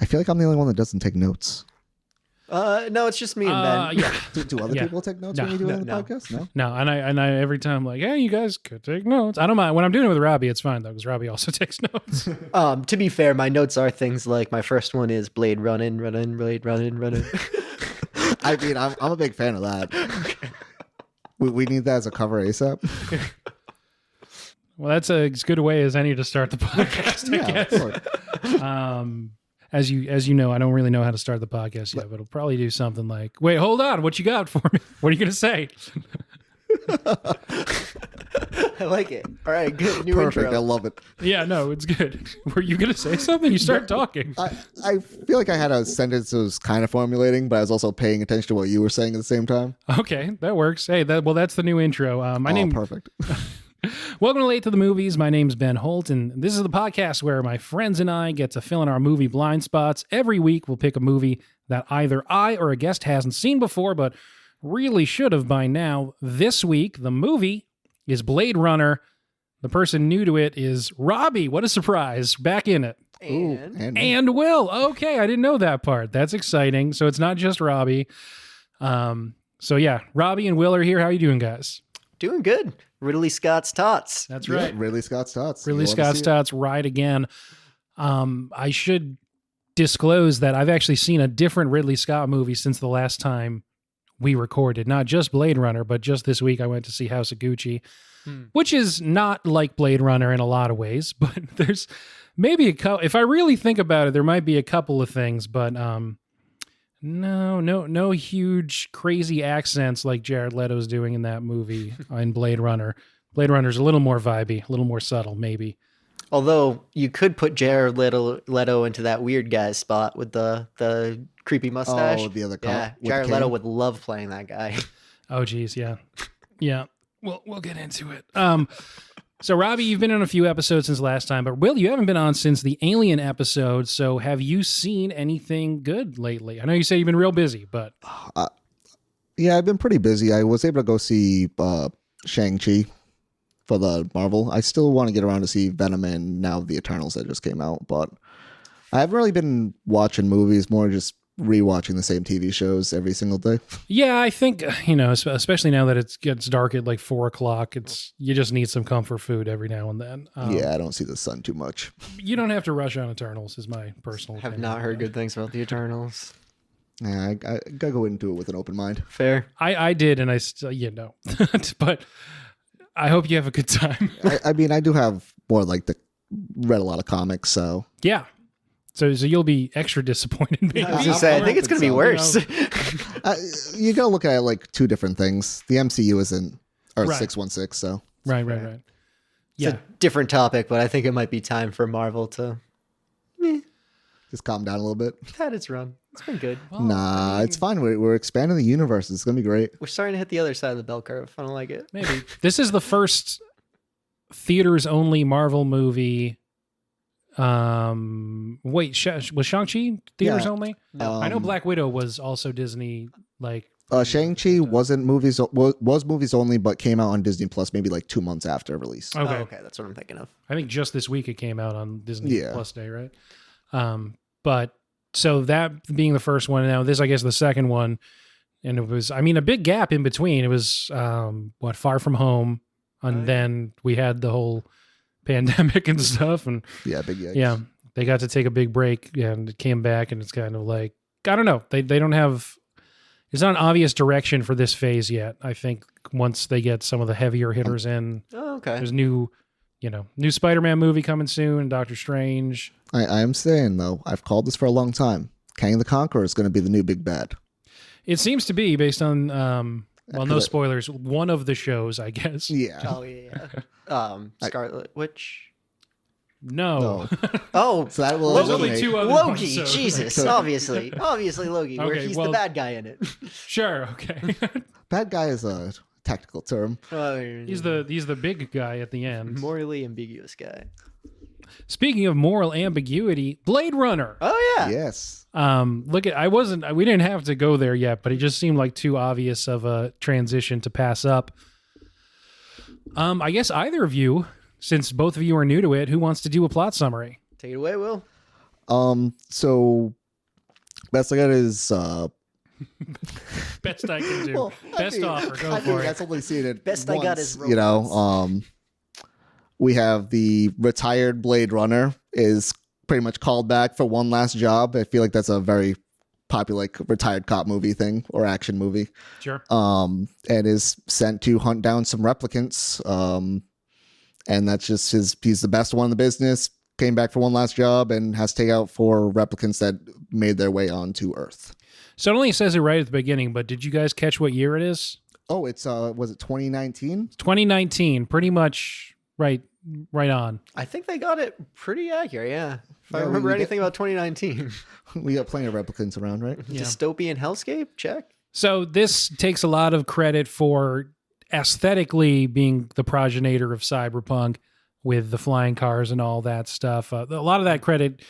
I feel like I'm the only one that doesn't take notes. No, it's just me and Ben. Yeah. Do other people take notes when you do it on the podcast? No. No, and I every time I'm like, hey, you guys could take notes. I don't mind. When I'm doing it with Robbie, it's fine though, because Robbie also takes notes. To be fair, my notes are things like my first one is Blade running. I mean, I'm a big fan of that. Okay. We need that as a cover ASAP. Well, that's as good a way as any to start the podcast, I guess. As you know, I don't really know how to start the podcast yet, but I'll probably do something like, wait, hold on. What you got for me? What are you going to say? I like it. All right, good. New Perfect. intro. I love it. Yeah, no, it's good. Were you going to say something? You start talking. I feel like I had a sentence that was kind of formulating, but I was also paying attention to what you were saying at the same time. Okay, that works. Hey, that's the new intro. Perfect. Welcome to Late to the Movies. My name's Ben Holt, and this is the podcast where my friends and I get to fill in our movie blind spots. Every week, we'll pick a movie that either I or a guest hasn't seen before, but really should have by now. This week, the movie is Blade Runner. The person new to it is Robbie. What a surprise. Back in it. And Will. Okay, I didn't know that part. That's exciting. So it's not just Robbie. So yeah, Robbie and Will are here. How are you doing, guys? Doing good. Ridley Scott's Tots. That's right. Yeah, Ridley Scott's Tots. Ridley Scott's Tots, Ride Again. I should disclose that I've actually seen a different Ridley Scott movie since the last time we recorded. Not just Blade Runner, but just this week I went to see House of Gucci, which is not like Blade Runner in a lot of ways, but there's maybe a couple. If I really think about it, there might be a couple of things, but no huge crazy accents like Jared Leto's doing in that movie in Blade Runner. Blade Runner's a little more vibey, a little more subtle, maybe. Although you could put Jared Leto into that weird guy spot with the creepy mustache. Oh, the other guy. Yeah, Jared Leto would love playing that guy. Oh, geez, yeah. Yeah, we'll get into it. So, Robbie, you've been on a few episodes since last time, but Will, you haven't been on since the Alien episode, so have you seen anything good lately? I know you say you've been real busy, but... Yeah, I've been pretty busy. I was able to go see Shang-Chi for the Marvel. I still want to get around to see Venom and now the Eternals that just came out, but I haven't really been watching movies, more just rewatching the same TV shows every single day. Yeah, I think, especially now that it gets dark at like 4:00, you just need some comfort food every now and then. Yeah, I don't see the sun too much. You don't have to rush on Eternals, is my personal opinion. Have not heard good things about the Eternals. Yeah, I gotta go into it with an open mind. Fair. I did, and I still, but I hope you have a good time. I mean, I do have more read a lot of comics, so. Yeah. So you'll be extra disappointed. Maybe. I was gonna say, I think it's gonna be worse. You gotta look at it like two different things. The MCU isn't, or Right. 616, so. Right. It's Yeah. a different topic, but I think it might be time for Marvel to Just calm down a little bit. had its run. It's been good. Nah, it's fine. We're expanding the universe. It's gonna be great. We're starting to hit the other side of the bell curve. I don't like it. Maybe. This is the first theaters only Marvel movie. Wait, was Shang-Chi theaters Yeah. only? I know Black Widow was also Disney. Shang-Chi was movies only, but came out on Disney Plus maybe like 2 months after release. Okay. Okay, that's what I'm thinking of. I think just this week it came out on Disney Yeah. Plus Day, right? But so that being the first one, now this I guess the second one, and it was a big gap in between. It was Far From Home, and then we had the whole pandemic and stuff, and Yeah, big yikes. yeah, they got to take a big break, and it came back, and it's kind of like I don't know, they don't have. It's not an obvious direction for this phase yet. I think once they get some of the heavier hitters in, Oh, okay. there's new Spider-Man movie coming soon, and Doctor Strange. I am saying though, I've called this for a long time. Kang the Conqueror is going to be the new big bad. It seems to be based on, no spoilers, one of the shows, I guess. Yeah. Oh yeah. Scarlet Witch. No. Oh, So that will There's only eliminate- two other Loki. ones, so- Jesus, obviously Loki, where Okay, he's well- the bad guy in it. Sure, okay. Bad guy is a technical term. He's the big guy at the end. morally ambiguous guy. Speaking of moral ambiguity, Blade Runner. Oh yeah. Yes. We didn't have to go there yet, but it just seemed like too obvious of a transition to pass up. I guess either of you, since both of you are new to it, who wants to do a plot summary? Take it away, Will. So best I got is Best I can do. well, Best offer. Go I for mean, it. that's only seen it Best once, I got is you know. We have the retired Blade Runner is pretty much called back for one last job. I feel like that's a very popular like retired cop movie thing or action movie. Sure. And is sent to hunt down some replicants. And that's just he's the best one in the business, came back for one last job and has to take out 4 replicants that made their way onto Earth. So it only says it right at the beginning, but did you guys catch what year it is? Oh, it's was it 2019? 2019, pretty much right on. I think they got it pretty accurate, yeah. If I Yeah, remember we anything about 2019. We got plenty of replicants around, right? Yeah. Dystopian hellscape? Check. So this takes a lot of credit for aesthetically being the progenitor of cyberpunk with the flying cars and all that stuff. A lot of that credit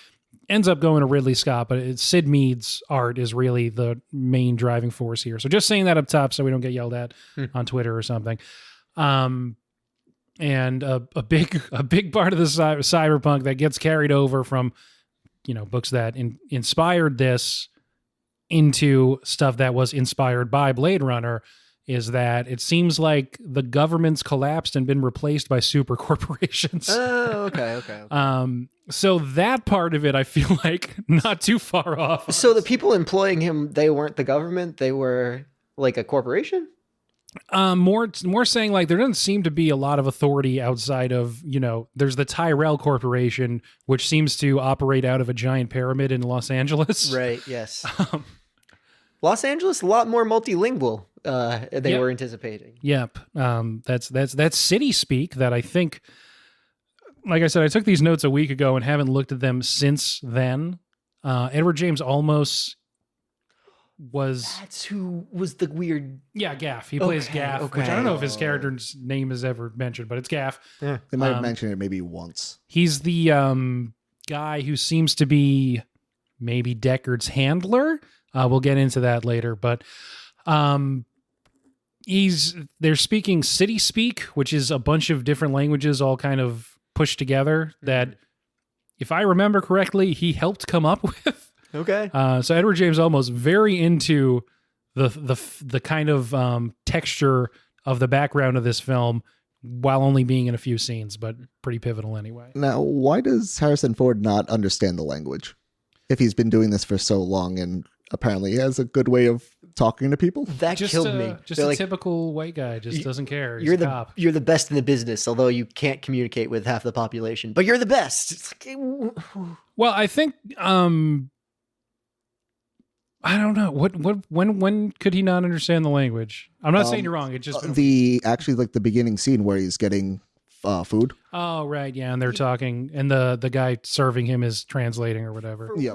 ends up going to Ridley Scott, but Sid Mead's art is really the main driving force here. So just saying that up top so we don't get yelled at on Twitter or something. And a big part of the cyberpunk that gets carried over from, books that inspired this into stuff that was inspired by Blade Runner is that it seems like the government's collapsed and been replaced by super corporations. Oh, okay. So that part of it, I feel like not too far off. So the people employing him, they weren't the government, they were like a corporation? More saying like there doesn't seem to be a lot of authority outside of, there's the Tyrell Corporation, which seems to operate out of a giant pyramid in Los Angeles. Right, yes. Los Angeles, a lot more multilingual they were anticipating. Yep. That's city speak that I think, like I said, I took these notes a week ago and haven't looked at them since then. Edward James Olmos was... That's who was the weird... Yeah, Gaff. He plays Gaff, which I don't know if his character's name is ever mentioned, but it's Gaff. Yeah. They might have mentioned it maybe once. He's the guy who seems to be maybe Deckard's handler. We'll get into that later, but they're speaking city speak, which is a bunch of different languages all kind of pushed together that, if I remember correctly, he helped come up with. Okay. So Edward James Olmos very into the kind of texture of the background of this film, while only being in a few scenes, but pretty pivotal anyway. Now, why does Harrison Ford not understand the language if he's been doing this for so long and apparently he has a good way of talking to people? That killed me. Just a typical white guy, just doesn't care. He's You're a the cop. You're the best in the business, although you can't communicate with half the population. But you're the best. It's like, well, I think I don't know when could he not understand the language? I'm not saying you're wrong. It just the beginning scene where he's getting food. Oh right, yeah, and they're talking, and the guy serving him is translating or whatever. Yeah.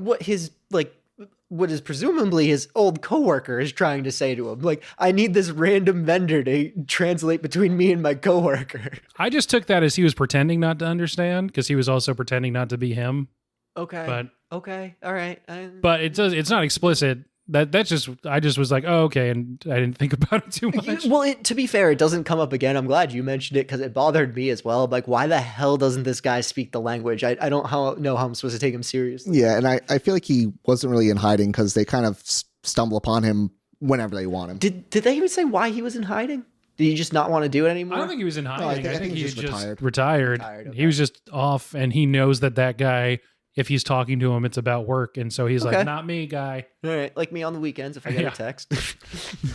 what is presumably his old coworker is trying to say to him. Like, I need this random vendor to translate between me and my coworker. I just took that as he was pretending not to understand because he was also pretending not to be him. Okay. But okay. All right. But it's not explicit. That's just, I just was like, oh, okay. And I didn't think about it too much. Well, to be fair, it doesn't come up again. I'm glad you mentioned it because it bothered me as well. Like, why the hell doesn't this guy speak the language? I don't know how I'm supposed to take him seriously. Yeah, and I feel like he wasn't really in hiding because they kind of stumble upon him whenever they want him. Did they even say why he was in hiding? Did he just not want to do it anymore? I don't think he was in hiding. No, I think he just just retired. retired. He was just off, and he knows that guy, if he's talking to him, it's about work. And so he's like, not me, guy. All right. Like me on the weekends if I get a text.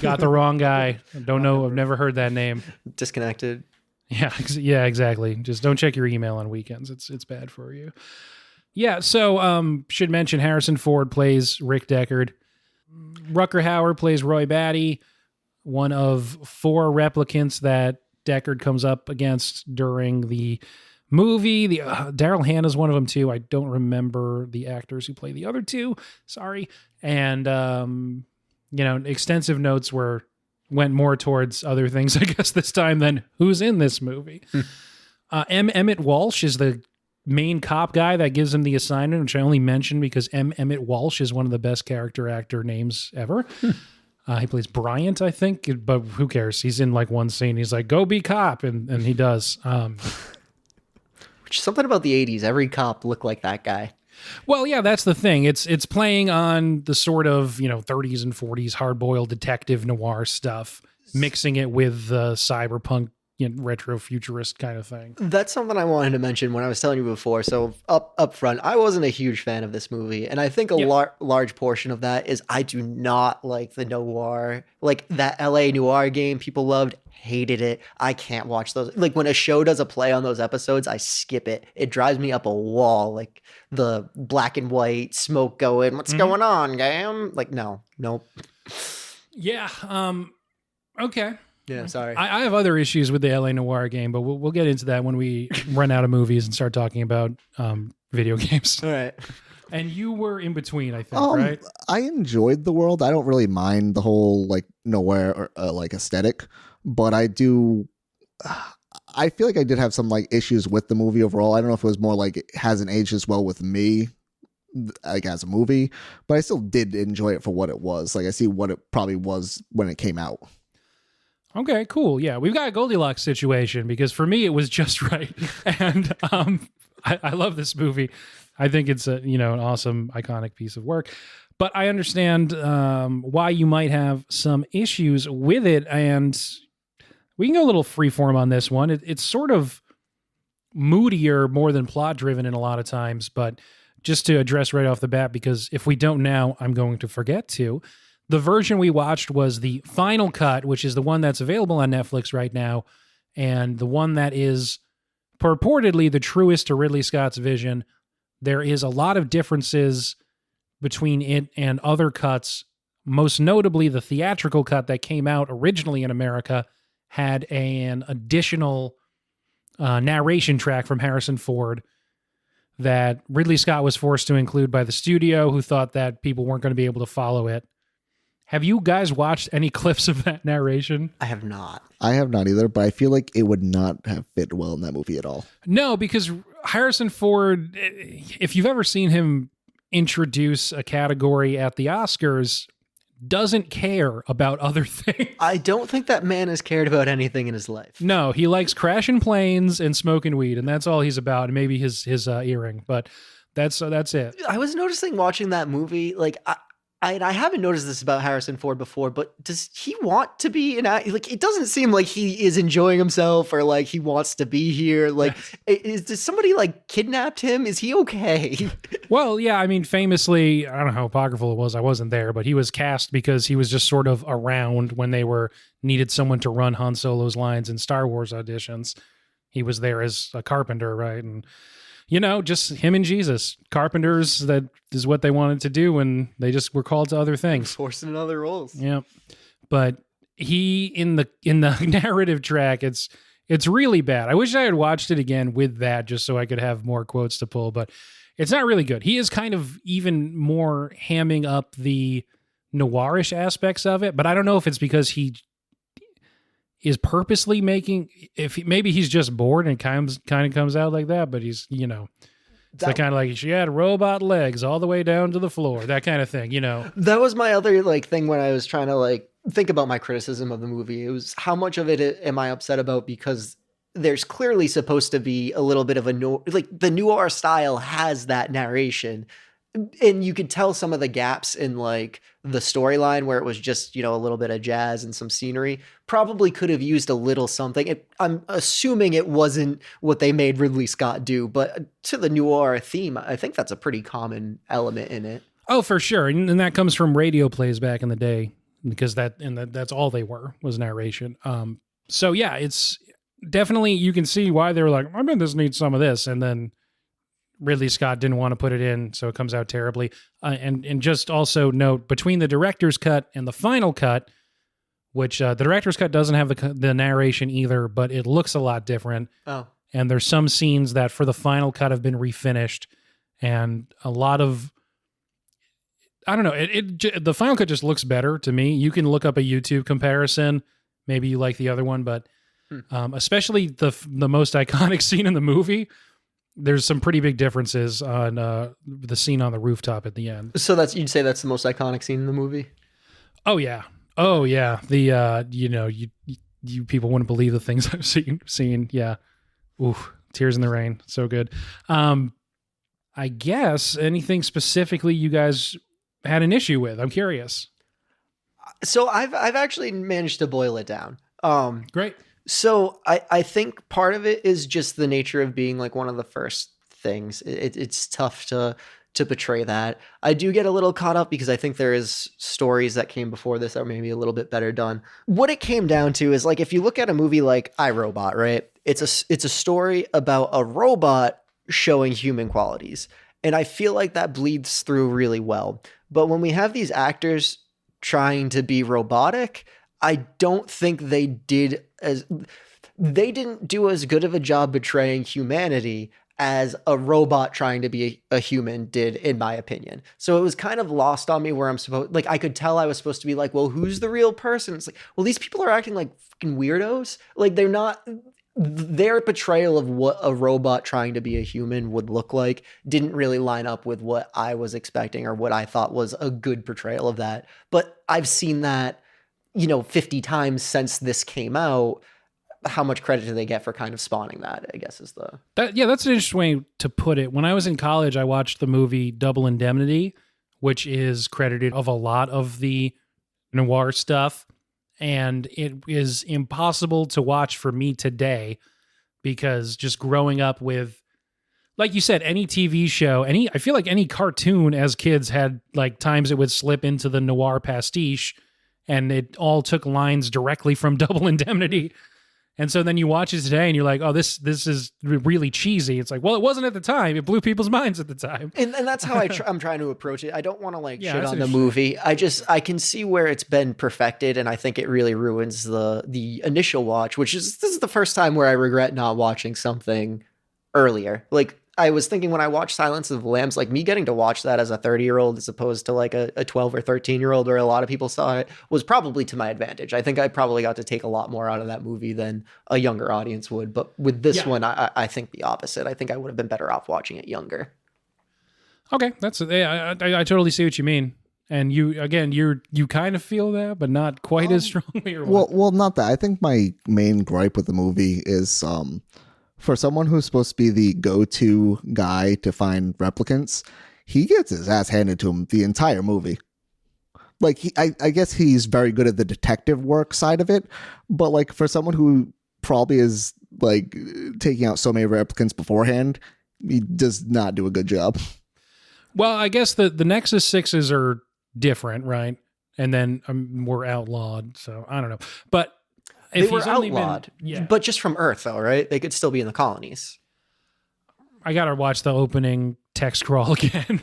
Got the wrong guy. Don't know. I've never heard that name. Disconnected. Yeah, exactly. Just don't check your email on weekends. It's bad for you. Yeah, so should mention Harrison Ford plays Rick Deckard. Rutger Hauer plays Roy Batty, one of 4 replicants that Deckard comes up against during the movie. The Daryl Hannah's one of them too. I don't remember the actors who play the other 2. Sorry. And extensive notes went more towards other things, I guess, this time than who's in this movie. Emmett Walsh is the main cop guy that gives him the assignment, which I only mentioned because Emmett Walsh is one of the best character actor names ever. He plays Bryant, I think, but who cares? He's in like one scene. He's like, go be cop. And he does. Which something about the 80s. Every cop looked like that guy. Well, yeah, that's the thing. It's playing on the sort of, 30s and 40s hard-boiled detective noir stuff, mixing it with the cyberpunk, retro futurist kind of thing. That's something I wanted to mention when I was telling you before. So up front, I wasn't a huge fan of this movie, and I think a large portion of that is I do not like the noir, like that LA noir game people loved. Hated it. I can't watch those. Like when a show does a play on those episodes, I skip it. It drives me up a wall. Like the black and white smoke going. What's going on, Gam? Like no, nope. Yeah. Okay. Yeah, sorry. I have other issues with the LA Noire game, but we'll get into that when we run out of movies and start talking about video games. All right. And you were in between, I think, right? I enjoyed the world. I don't really mind the whole like noir or like aesthetic, but I do. I feel like I did have some like issues with the movie overall. I don't know if it was more like it hasn't aged as well with me, like as a movie, but I still did enjoy it for what it was. Like I see what it probably was when it came out. Okay, cool. Yeah, we've got a Goldilocks situation because for me it was just right, and I love this movie. I think it's an awesome, iconic piece of work. But I understand why you might have some issues with it, and we can go a little freeform on this one. It's sort of moodier, more than plot driven in a lot of times. But just to address right off the bat, because if we don't now, I'm going to forget to. The version we watched was the final cut, which is the one that's available on Netflix right now, and the one that is purportedly the truest to Ridley Scott's vision. There is a lot of differences between it and other cuts. Most notably, the theatrical cut that came out originally in America had an additional narration track from Harrison Ford that Ridley Scott was forced to include by the studio, who thought that people weren't going to be able to follow it. Have you guys watched any clips of that narration? I have not. I have not either, but I feel like it would not have fit well in that movie at all. No, because Harrison Ford, if you've ever seen him introduce a category at the Oscars, doesn't care about other things. I don't think that man has cared about anything in his life. No, he likes crashing planes and smoking weed, and that's all he's about, and maybe his earring, but that's it. I was noticing watching that movie, like I haven't noticed this about Harrison Ford before, but does he want to be an actor? Like, it doesn't seem like he is enjoying himself or like he wants to be here. Like, does somebody like kidnapped him? Is he okay? Well, yeah, I mean, famously, I don't know how apocryphal it was. I wasn't there, but he was cast because he was just sort of around when they needed someone to run Han Solo's lines in Star Wars auditions. He was there as a carpenter, right? And just him and Jesus. Carpenters, that is what they wanted to do, and they just were called to other things. Forced in other roles. Yeah. But he, in the narrative track, it's really bad. I wish I had watched it again with that just so I could have more quotes to pull, but it's not really good. He is kind of even more hamming up the noirish aspects of it, but I don't know if it's because he is purposely making, maybe he's just bored and kind of comes out like that, but he's, it's kind of like she had robot legs all the way down to the floor, that kind of thing, That was my other thing when I was trying to think about my criticism of the movie. It was how much of it am I upset about because there's clearly supposed to be a little bit of the noir style has that narration. And you could tell some of the gaps in the storyline where it was just, a little bit of jazz and some scenery probably could have used a little something. I'm assuming it wasn't what they made Ridley Scott do, but to the noir theme, I think that's a pretty common element in it. Oh, for sure. And that comes from radio plays back in the day because that's all they was narration. So yeah, it's definitely, you can see why they were like, I bet this needs some of this. And then Ridley Scott didn't want to put it in, so it comes out terribly. And just also note, between the director's cut and the final cut, which the director's cut doesn't have the narration either, but it looks a lot different. Oh. And there's some scenes that for the final cut have been refinished, and a lot of, I don't know, the final cut just looks better to me. You can look up a YouTube comparison. Maybe you like the other one, but especially the most iconic scene in the movie, there's some pretty big differences on the scene on the rooftop at the end. So you'd say that's the most iconic scene in the movie? Oh yeah. The you people wouldn't believe the things I've seen. Yeah. Ooh, tears in the rain. So good. I guess anything specifically you guys had an issue with? I'm curious. So I've actually managed to boil it down. Great. So I think part of it is just the nature of being like one of the first things. It's tough to portray that. I do get a little caught up because I think there is stories that came before this that are maybe a little bit better done. What it came down to is like if you look at a movie like I, Robot, right? It's a story about a robot showing human qualities. And I feel like that bleeds through really well. But when we have these actors trying to be robotic, I don't think they didn't do as good of a job betraying humanity as a robot trying to be a human did, in my opinion. So it was kind of lost on me where I could tell I was supposed to be like, well, who's the real person? It's like, well, these people are acting like fucking weirdos. Like they're not, their portrayal of what a robot trying to be a human would look like didn't really line up with what I was expecting or what I thought was a good portrayal of that. But I've seen that, 50 times since this came out. How much credit do they get for kind of spawning that, I guess is that's an interesting way to put it. When I was in college, I watched the movie Double Indemnity, which is credited of a lot of the noir stuff. And it is impossible to watch for me today because just growing up with, like you said, any TV show, I feel like any cartoon as kids had like times it would slip into the noir pastiche and it all took lines directly from Double Indemnity. And so then you watch it today and you're like, oh, this is really cheesy. It's like, well, it wasn't at the time. It blew people's minds at the time. And that's how I'm trying to approach it. I don't want to shit on the movie. I can see where it's been perfected. And I think it really ruins the initial watch, this is the first time where I regret not watching something earlier. Like I was thinking when I watched Silence of the Lambs, like me getting to watch that as a 30-year-old as opposed to like a 12 or 13-year-old where a lot of people saw it was probably to my advantage. I think I probably got to take a lot more out of that movie than a younger audience would. But with this one, I think the opposite. I think I would have been better off watching it younger. Okay. I totally see what you mean. And you kind of feel that, but not quite as strongly. Or well, not that. I think my main gripe with the movie is, for someone who's supposed to be the go-to guy to find replicants, he gets his ass handed to him the entire movie. Like, I guess he's very good at the detective work side of it, but like for someone who probably is like taking out so many replicants beforehand, he does not do a good job. Well, I guess the Nexus 6s are different, right? And then we're outlawed, so I don't know. But they were outlawed, but just from Earth, though, right? They could still be in the colonies. I gotta watch the opening text crawl again.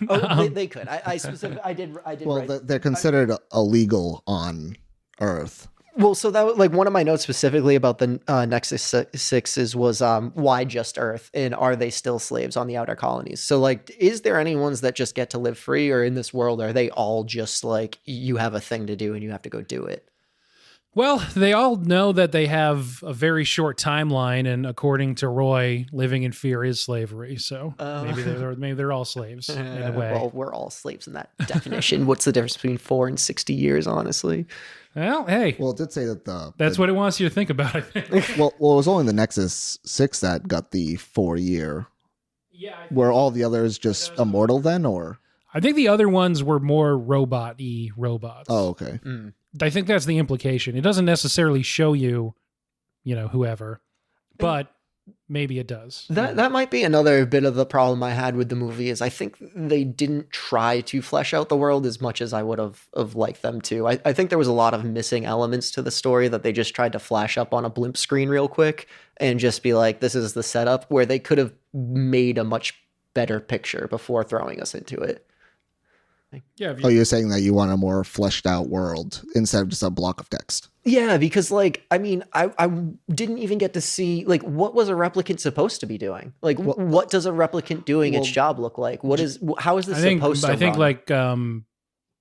They could. I did. Well, they're considered illegal on Earth. Well, so that was like one of my notes specifically about the Nexus 6s was why just Earth, and are they still slaves on the outer colonies? So like, is there any ones that just get to live free, or in this world are they all just like you have a thing to do and you have to go do it? Well, they all know that they have a very short timeline, and according to Roy, living in fear is slavery. So maybe they're all slaves in a way. Well, we're all slaves in that definition. What's the difference between 4 and 60 years, honestly? Well, hey. Well, it did say that that's what it wants you to think about, I think. well, it was only the Nexus 6 that got the 4-year. Yeah. Were all the others just immortal then, or? I think the other ones were more robot-y robots. Oh, okay. I think that's the implication. It doesn't necessarily show you, whoever, but maybe it does. That might be another bit of the problem I had with the movie is I think they didn't try to flesh out the world as much as I would have liked them to. I think there was a lot of missing elements to the story that they just tried to flash up on a blimp screen real quick and just be like, this is the setup, where they could have made a much better picture before throwing us into it. Yeah. You're saying that you want a more fleshed out world instead of just a block of text. Yeah, because I didn't even get to see what was a replicant supposed to be doing? What does a replicant doing its job look like? How is this supposed to? I think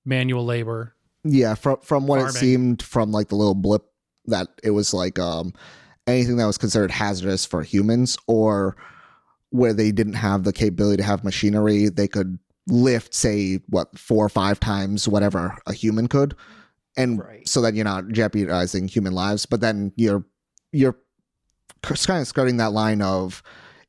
manual labor. Yeah, from what it seemed from the little blip that it was anything that was considered hazardous for humans, or where they didn't have the capability to have machinery, they could lift, say, 4 or 5 times whatever a human could, and so that you're not jeopardizing human lives. But then you're kind of skirting that line of,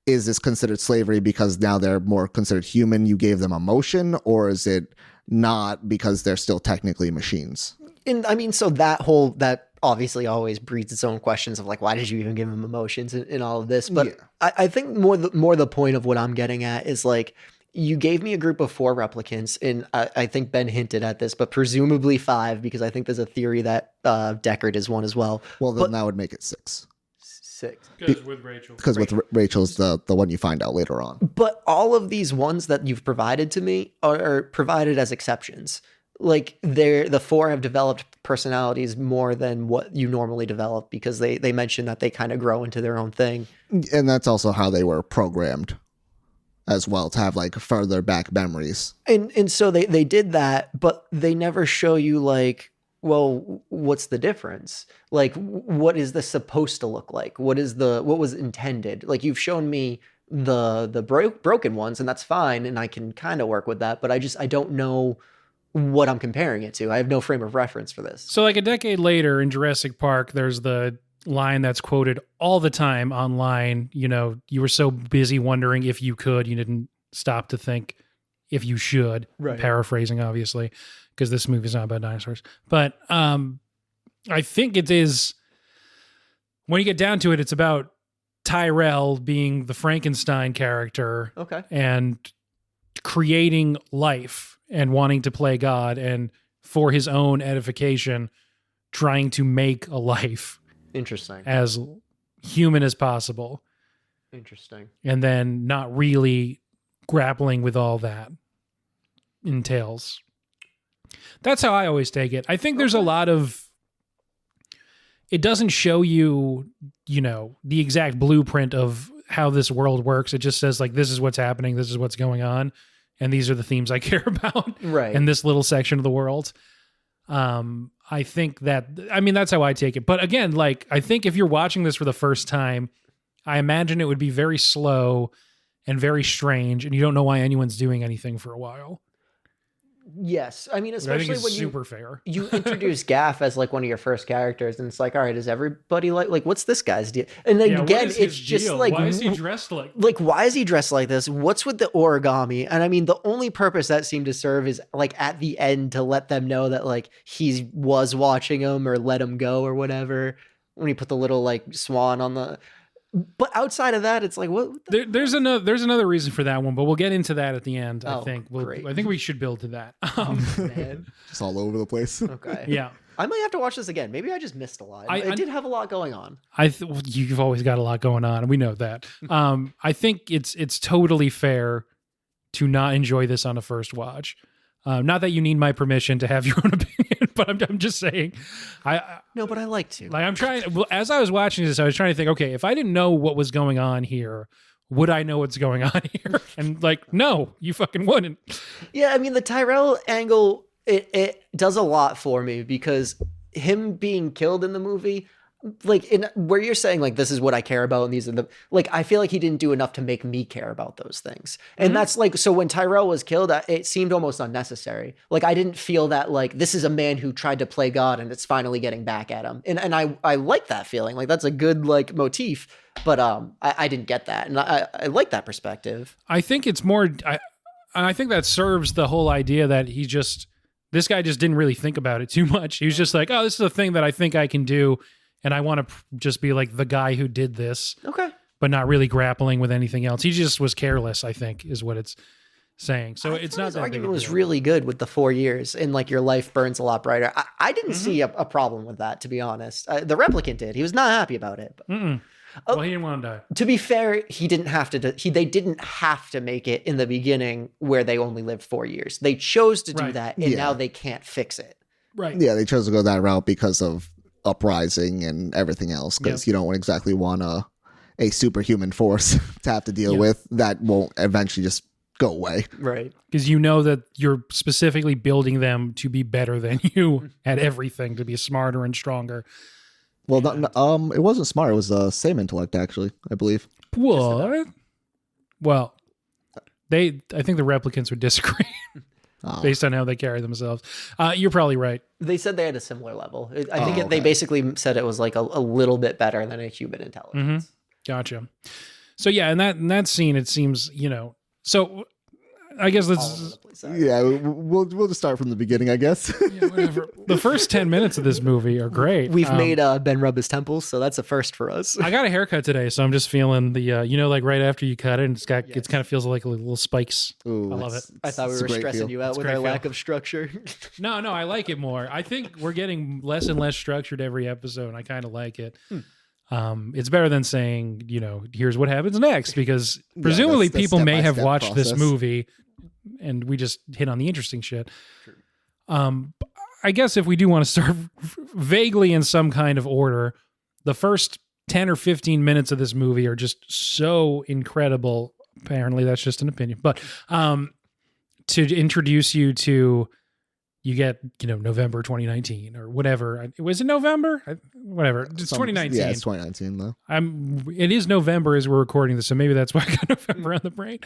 is this considered slavery because now they're more considered human? You gave them emotion, or is it not because they're still technically machines? And I mean, so that obviously always breeds its own questions of like, why did you even give them emotions in all of this? But I think more the point of what I'm getting at is like, you gave me a group of 4 replicants, and I think Ben hinted at this, but presumably 5, because I think there's a theory that Deckard is one as well. Well, then that would make it 6. 6. Because with Rachel. Because with Rachel's the one you find out later on. But all of these ones that you've provided to me are provided as exceptions. Like the 4 have developed personalities more than what you normally develop, because they mention that they kind of grow into their own thing. And that's also how they were programmed as well, to have like further back memories. And so they did that, but they never show you like, well, what's the difference? Like, what is this supposed to look like? What was intended? Like, you've shown me the broken ones, and that's fine, and I can kind of work with that, but I don't know what I'm comparing it to. I have no frame of reference for this. So like a decade later in Jurassic Park, there's the line that's quoted all the time online. You know, you were so busy wondering if you could, you didn't stop to think if you should. Right. Paraphrasing, obviously, because this movie's not about dinosaurs. But I think it is, when you get down to it, it's about Tyrell being the Frankenstein character. Okay. And creating life and wanting to play God, and for his own edification, trying to make a life. Interesting. As human as possible. Interesting. And then not really grappling with all that entails. That's how I always take it. I think there's a lot of, it doesn't show you, the exact blueprint of how this world works. It just says like, this is what's happening, this is what's going on, and these are the themes I care about. Right. In this little section of the world. I think that's how I take it. But again, like, I think if you're watching this for the first time, I imagine it would be very slow and very strange, and you don't know why anyone's doing anything for a while. Yes. I mean, especially when super fair. You introduce Gaff as like one of your first characters, and it's like, all right, is everybody like what's this guy's deal? And then again, it's just deal? like, why is he dressed like why is he dressed like this? What's with the origami? And I mean, the only purpose that seemed to serve is like at the end to let them know that like he was watching him or let him go or whatever, when he put the little like swan on the. But outside of that, it's like, what? There's another reason for that one, but we'll get into that at the end. I think great. I think we should build to that. Man. Just all over the place. Okay. Yeah. I might have to watch this again. Maybe I just missed a lot. It did have a lot going on. You've always got a lot going on. We know that. I think it's totally fair to not enjoy this on a first watch. Not that you need my permission to have your own opinion, but I'm just saying. No, but I like to. Like, I'm trying. Well, as I was watching this, I was trying to think. Okay, if I didn't know what was going on here, would I know what's going on here? And like, no, you fucking wouldn't. Yeah, I mean, the Tyrell angle, it does a lot for me, because him being killed in the movie, like in where you're saying like, this is what I care about, and these are the, like, I feel like he didn't do enough to make me care about those things. And that's like, so when Tyrell was killed, it seemed almost unnecessary. Like, I didn't feel that like, this is a man who tried to play God and it's finally getting back at him. And I like that feeling. Like, that's a good like motif, but I didn't get that. And I like that perspective. I think it's more, I think that serves the whole idea that this guy just didn't really think about it too much. He was just like, oh, this is a thing that I think I can do, and I want to just be like the guy who did this. Okay. But not really grappling with anything else. He just was careless, I think, is what it's saying. So it's not his that argument big a was deal. really good with the 4 years, and like your life burns a lot brighter. I didn't see a problem with that, to be honest. The replicant did. He was not happy about it. But, well, he didn't want to die. to be fair, he didn't have to. They didn't have to make it in the beginning where they only lived 4 years. They chose to do Right. that, and now they can't fix it. Right. Yeah, they chose to go that route because of uprising and everything else, because you don't exactly want a superhuman force to have to deal with that won't eventually just go away. Right. Because you know that you're specifically building them to be better than you at everything, to be smarter and stronger. Well, it wasn't smart. It was the same intellect, actually, I believe. What? Well, I think the replicants would disagree based on how they carry themselves. You're probably right. They said they had a similar level. I think they basically said it was like a little bit better than a human intelligence. Gotcha. So yeah, in that scene, it seems, so I guess All over let's, the place. Sorry. Yeah, we'll just start from the beginning, I guess. yeah, whatever. The first 10 minutes of this movie are great. We've made Ben rub his temples, so that's a first for us. I got a haircut today, so I'm just feeling the, like right after you cut it, and it Yes. kind of feels like little spikes. Ooh, I love it. I thought we it's a were great stressing feel. you out It's a with great our feel. lack of structure. No, I like it more. I think we're getting less and less structured every episode, and I kind of like it. It's better than saying, here's what happens next, because presumably that's people may have step-by-step watched this process. movie and we just hit on the interesting shit. I guess if we do want to start vaguely in some kind of order, the first 10 or 15 minutes of this movie are just so incredible. Apparently that's just an opinion, but to introduce you to, you get, November 2019 or whatever. Was it November? Whatever. It's 2019. Yeah, it's 2019 though. It is November as we're recording this, so maybe that's why I got November on the brain.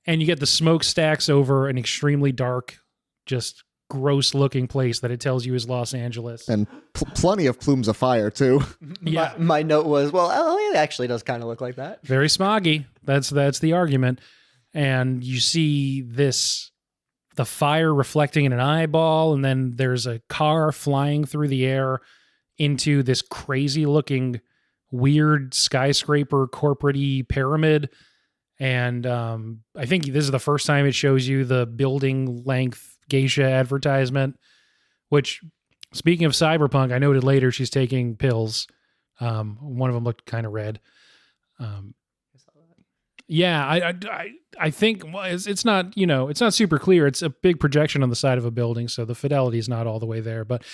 And you get the smokestacks over an extremely dark, just gross looking place that it tells you is Los Angeles. And plenty of plumes of fire too. Yeah. My note was, well, it actually does kind of look like that. Very smoggy. That's the argument. And you see the fire reflecting in an eyeball, and then there's a car flying through the air into this crazy looking weird skyscraper corporate-y pyramid. And I think this is the first time it shows you the building length geisha advertisement, which, speaking of cyberpunk, I noted later she's taking pills. One of them looked kind of red. Yeah, I think it's not, it's not super clear. It's a big projection on the side of a building, so the fidelity is not all the way there. But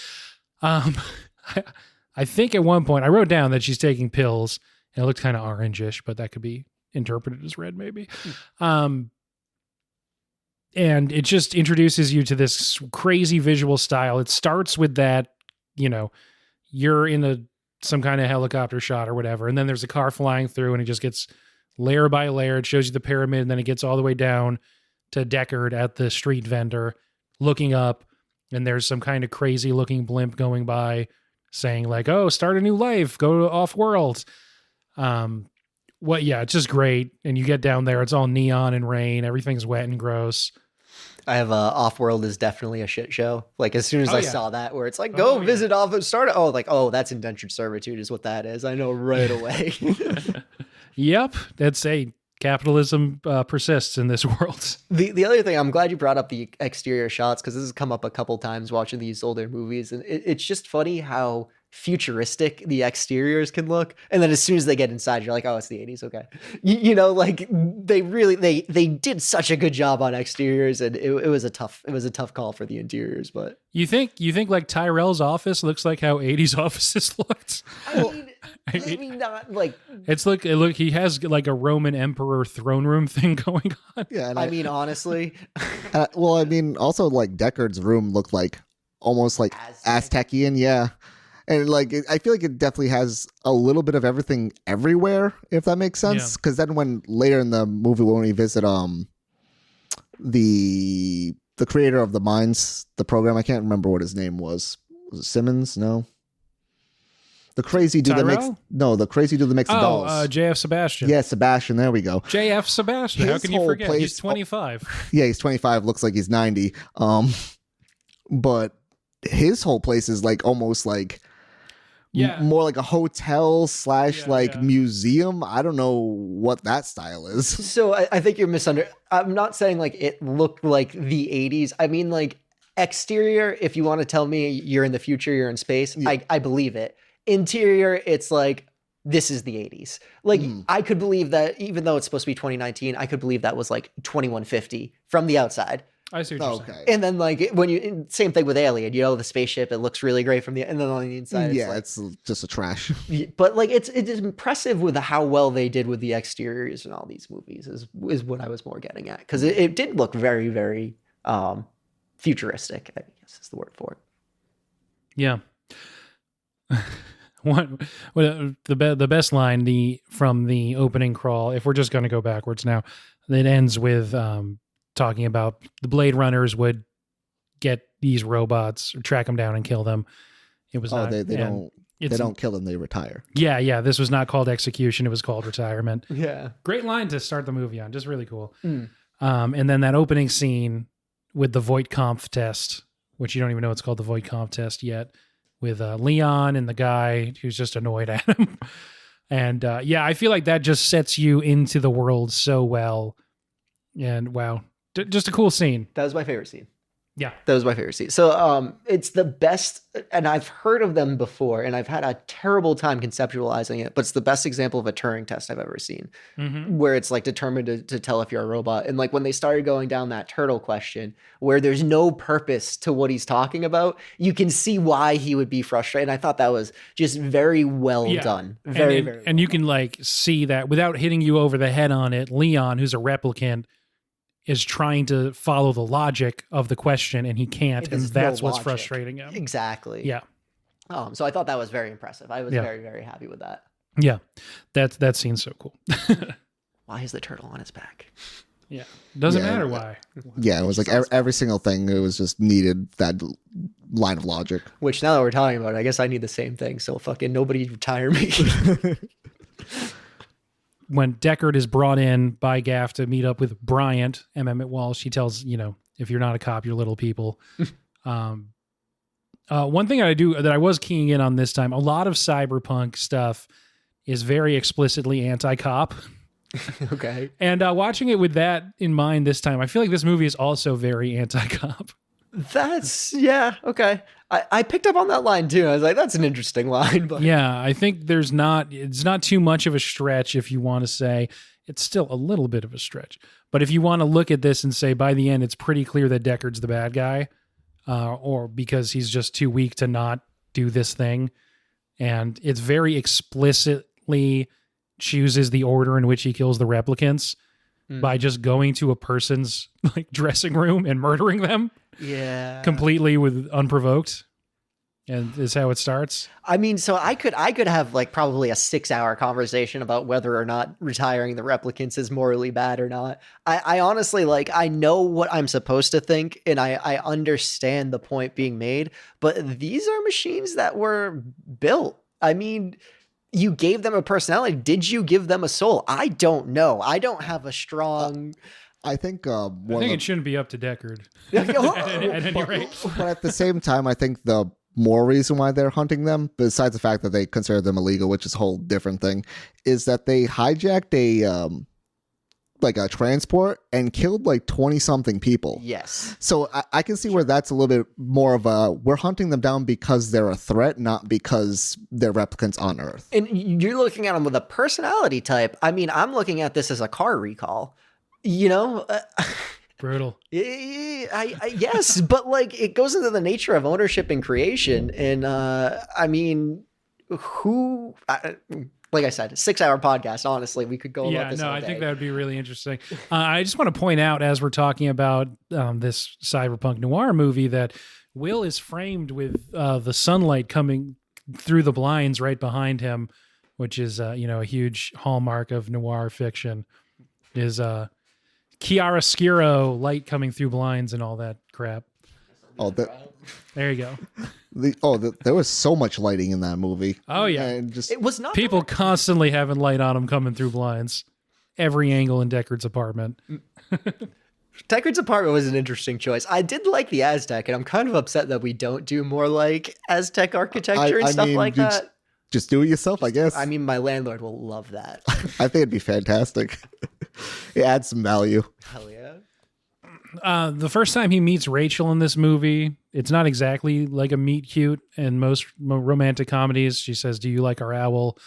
I think at one point I wrote down that she's taking pills, and it looked kind of orangish, but that could be interpreted as red maybe. And it just introduces you to this crazy visual style. It starts with that, you're in some kind of helicopter shot or whatever, and then there's a car flying through, and it just gets layer by layer. It shows you the pyramid, and then it gets all the way down to Deckard at the street vendor looking up, and there's some kind of crazy looking blimp going by saying like, oh, start a new life, go to off-world. It's just great. And you get down there, it's all neon and rain, everything's wet and gross. I have Off-World is definitely a shit show. Like, as soon as I saw that, where it's like, Oh, go visit start. That's indentured servitude is what that is. I know right away. Yep, that's capitalism persists in this world. The other thing, I'm glad you brought up the exterior shots, because this has come up a couple times watching these older movies, and it's just funny how futuristic the exteriors can look, and then as soon as they get inside, you're like, oh, it's the 80s. Okay. Like they did such a good job on exteriors, and it was a tough call for the interiors. But you think like Tyrell's office looks like how 80s offices looked? maybe not like. He has like a Roman emperor throne room thing going on. Yeah, and I mean, honestly, also like Deckard's room looked like almost like Aztecian, yeah. And like, I feel like it definitely has a little bit of everything everywhere, if that makes sense. Because then when later in the movie, when we visit the creator of the Minds, the program, I can't remember what his name was. Was it Simmons? No. The crazy dude that makes the dolls. JF Sebastian. Yeah, Sebastian. There we go. JF Sebastian. How His can you whole forget? place- He's 25. Yeah, he's 25. Looks like he's 90. But his whole place is like almost like more like a hotel / like museum. I don't know what that style is. So I think you're I'm not saying like it looked like the 80s. I mean, like, exterior, if you want to tell me you're in the future, you're in space, I believe it. Interior, it's like, this is the 80s. Like, I could believe that, even though it's supposed to be 2019, I could believe that was like 2150 from the outside. I see what you're saying. And then like same thing with Alien, the spaceship, it looks really great and then on the inside, it's just a trash. But like it is impressive with how well they did with the exteriors in all these movies is what I was more getting at, because it did look very, very futuristic, I guess is the word for it. Yeah. The best line from the opening crawl, if we're just going to go backwards now, it ends with talking about the Blade Runners would get these robots, or track them down and kill them It was Oh, not. they and they don't kill them, they retire. Yeah. This was not called execution. It was called retirement. Yeah. Great line to start the movie on. Just really cool. Mm. And then that opening scene with the Voight-Kampff test, which you don't even know it's called the Voight-Kampff test yet, with Leon and the guy who's just annoyed at him. And I feel like that just sets you into the world so well. And wow, just a cool scene. That was my favorite scene. Yeah. That was my favorite scene. So it's the best, and I've heard of them before, and I've had a terrible time conceptualizing it, but it's the best example of a Turing test I've ever seen, where it's like determined to tell if you're a robot. And like when they started going down that turtle question, where there's no purpose to what he's talking about, you can see why he would be frustrated. And I thought that was just very well done. Very, very well and you can like see that without hitting you over the head on it, Leon, who's a replicant, is trying to follow the logic of the question and he can't, and that's what's frustrating him. Exactly. Yeah. So I thought that was very impressive. I was very, very happy with that. Yeah. That scene's so cool. Why is the turtle on his back? Yeah. Doesn't matter why. Yeah, it was like every single thing. It was just needed that line of logic. Which now that we're talking about it, I guess I need the same thing. So fucking nobody retire me. When Deckard is brought in by Gaff to meet up with Bryant, Emmett Walsh, he tells, if you're not a cop, you're little people. One thing that I was keying in on this time, a lot of cyberpunk stuff is very explicitly anti-cop. Okay. And watching it with that in mind this time, I feel like this movie is also very anti-cop. Okay. I picked up on that line too. I was like, that's an interesting line. But yeah, I think it's not too much of a stretch if you want to say it's still a little bit of a stretch. But if you want to look at this and say by the end, it's pretty clear that Deckard's the bad guy, or because he's just too weak to not do this thing. And it's very explicitly chooses the order in which he kills the replicants by just going to a person's like dressing room and murdering them. Yeah. Completely with unprovoked. And is how it starts. I mean, so I could have like probably a 6-hour conversation about whether or not retiring the replicants is morally bad or not. I honestly, like, I know what I'm supposed to think and I understand the point being made, but these are machines that were built. I mean, you gave them a personality. Did you give them a soul? I don't know. I don't have a strong... I think it shouldn't be up to Deckard at any rate. But at the same time, I think the more reason why they're hunting them, besides the fact that they consider them illegal, which is a whole different thing, is that they hijacked a transport and killed like 20-something people. Yes. So I can see where that's a little bit more of we're hunting them down because they're a threat, not because they're replicants on Earth. And you're looking at them with a personality type. I mean, I'm looking at this as a car recall. Brutal. Yes, but like it goes into the nature of ownership and creation. And I mean, like I said, 6-hour podcast. Honestly, we could go. Yeah, about this no, all I day. think that would be really interesting. I just want to point out as we're talking about this cyberpunk noir movie that Will is framed with the sunlight coming through the blinds right behind him, which is a huge hallmark of noir fiction. Is chiaroscuro light coming through blinds and all that crap. Oh, there you go. There was so much lighting in that movie. Oh yeah, and It was not people constantly having light on them coming through blinds. Every angle in Deckard's apartment. Deckard's apartment was an interesting choice. I did like the Aztec, and I'm kind of upset that we don't do more like Aztec architecture and stuff like that. Just do it yourself, I guess. I mean, my landlord will love that. I think it'd be fantastic. It adds some value. Hell yeah. The first time he meets Rachel in this movie, it's not exactly like a meet cute in most romantic comedies. She says, "Do you like our owl?"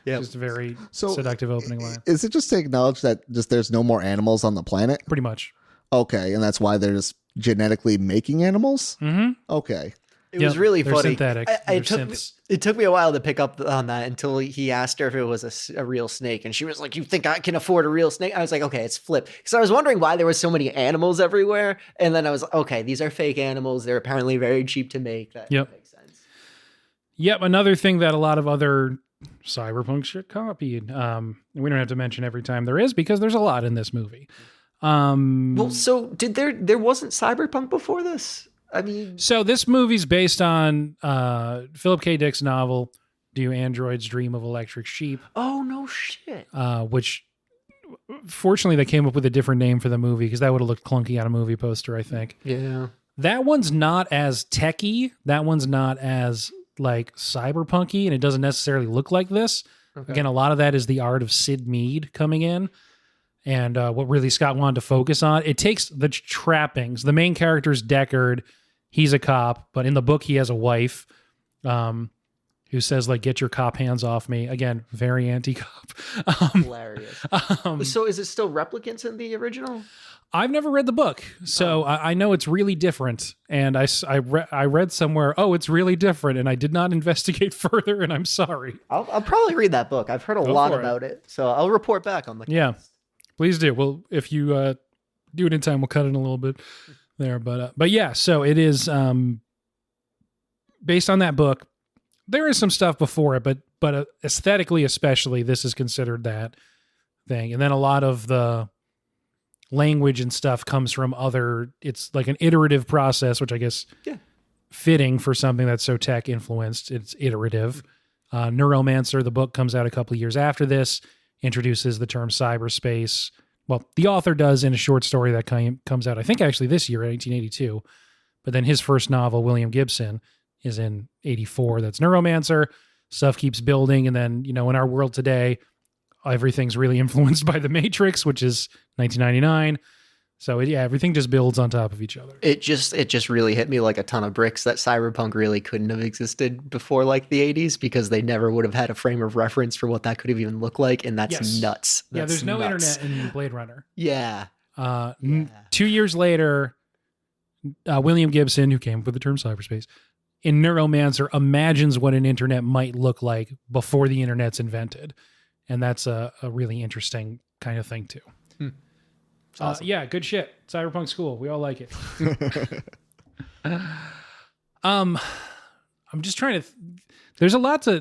Yeah, just a very seductive opening line. Is it just to acknowledge that just there's no more animals on the planet? Pretty much. Okay, and that's why they're just genetically making animals? Mm-hmm. Okay. It was really they're funny. synthetic. It took me a while to pick up on that until he asked her if it was a real snake. And she was like, "You think I can afford a real snake?" I was like, okay, it's flipped. Because I was wondering why there was so many animals everywhere. And then I was like, okay, these are fake animals. They're apparently very cheap to make. That makes sense. Yep. Another thing that a lot of other cyberpunk shit copied. We don't have to mention every time there is because there's a lot in this movie. Well, so there wasn't cyberpunk before this? I mean, So this movie's based on Philip K. Dick's novel, Do Androids Dream of Electric Sheep? oh no shit. Which, fortunately, they came up with a different name for the movie because that would have looked clunky on a movie poster, I think. Yeah. That one's not as techy. That one's not as like cyberpunky, and it doesn't necessarily look like this. Okay. Again, a lot of that is the art of Sid Mead coming in. And what really Scott wanted to focus on, it takes the trappings. The main character's Deckard. He's a cop, but in the book, he has a wife who says, like, get your cop hands off me. Again, very anti-cop. Hilarious. So is it still replicants in the original? I've never read the book, so I know it's really different. And I read somewhere, oh, it's really different, and I did not investigate further, and I'm sorry. I'll probably read that book. I've heard a lot about it, so I'll report back on the case. Yeah, please do. Well, if you do it in time, we'll cut it a little bit there. But yeah, so it is based on that book. There is some stuff before it, but aesthetically, especially, this is considered that thing. And then a lot of the language and stuff comes from it's like an iterative process, which I guess fitting for something that's so tech influenced. It's iterative. Neuromancer, the book, comes out a couple of years after this, introduces the term cyberspace. Well, the author does in a short story that comes out, I think actually this year, 1982. But then his first novel, William Gibson, is in 84. That's Neuromancer. Stuff keeps building. And then, in our world today, everything's really influenced by The Matrix, which is 1999. So everything just builds on top of each other. It just really hit me like a ton of bricks that cyberpunk really couldn't have existed before like the 80s because they never would have had a frame of reference for what that could have even looked like. And that's nuts. Yeah, there's no internet in Blade Runner. Yeah. 2 years later, William Gibson, who came up with the term cyberspace, in Neuromancer imagines what an internet might look like before the internet's invented. And that's a really interesting kind of thing too. Awesome. Yeah, good shit. Cyberpunk School. We all like it. I'm just trying to. There's a lot to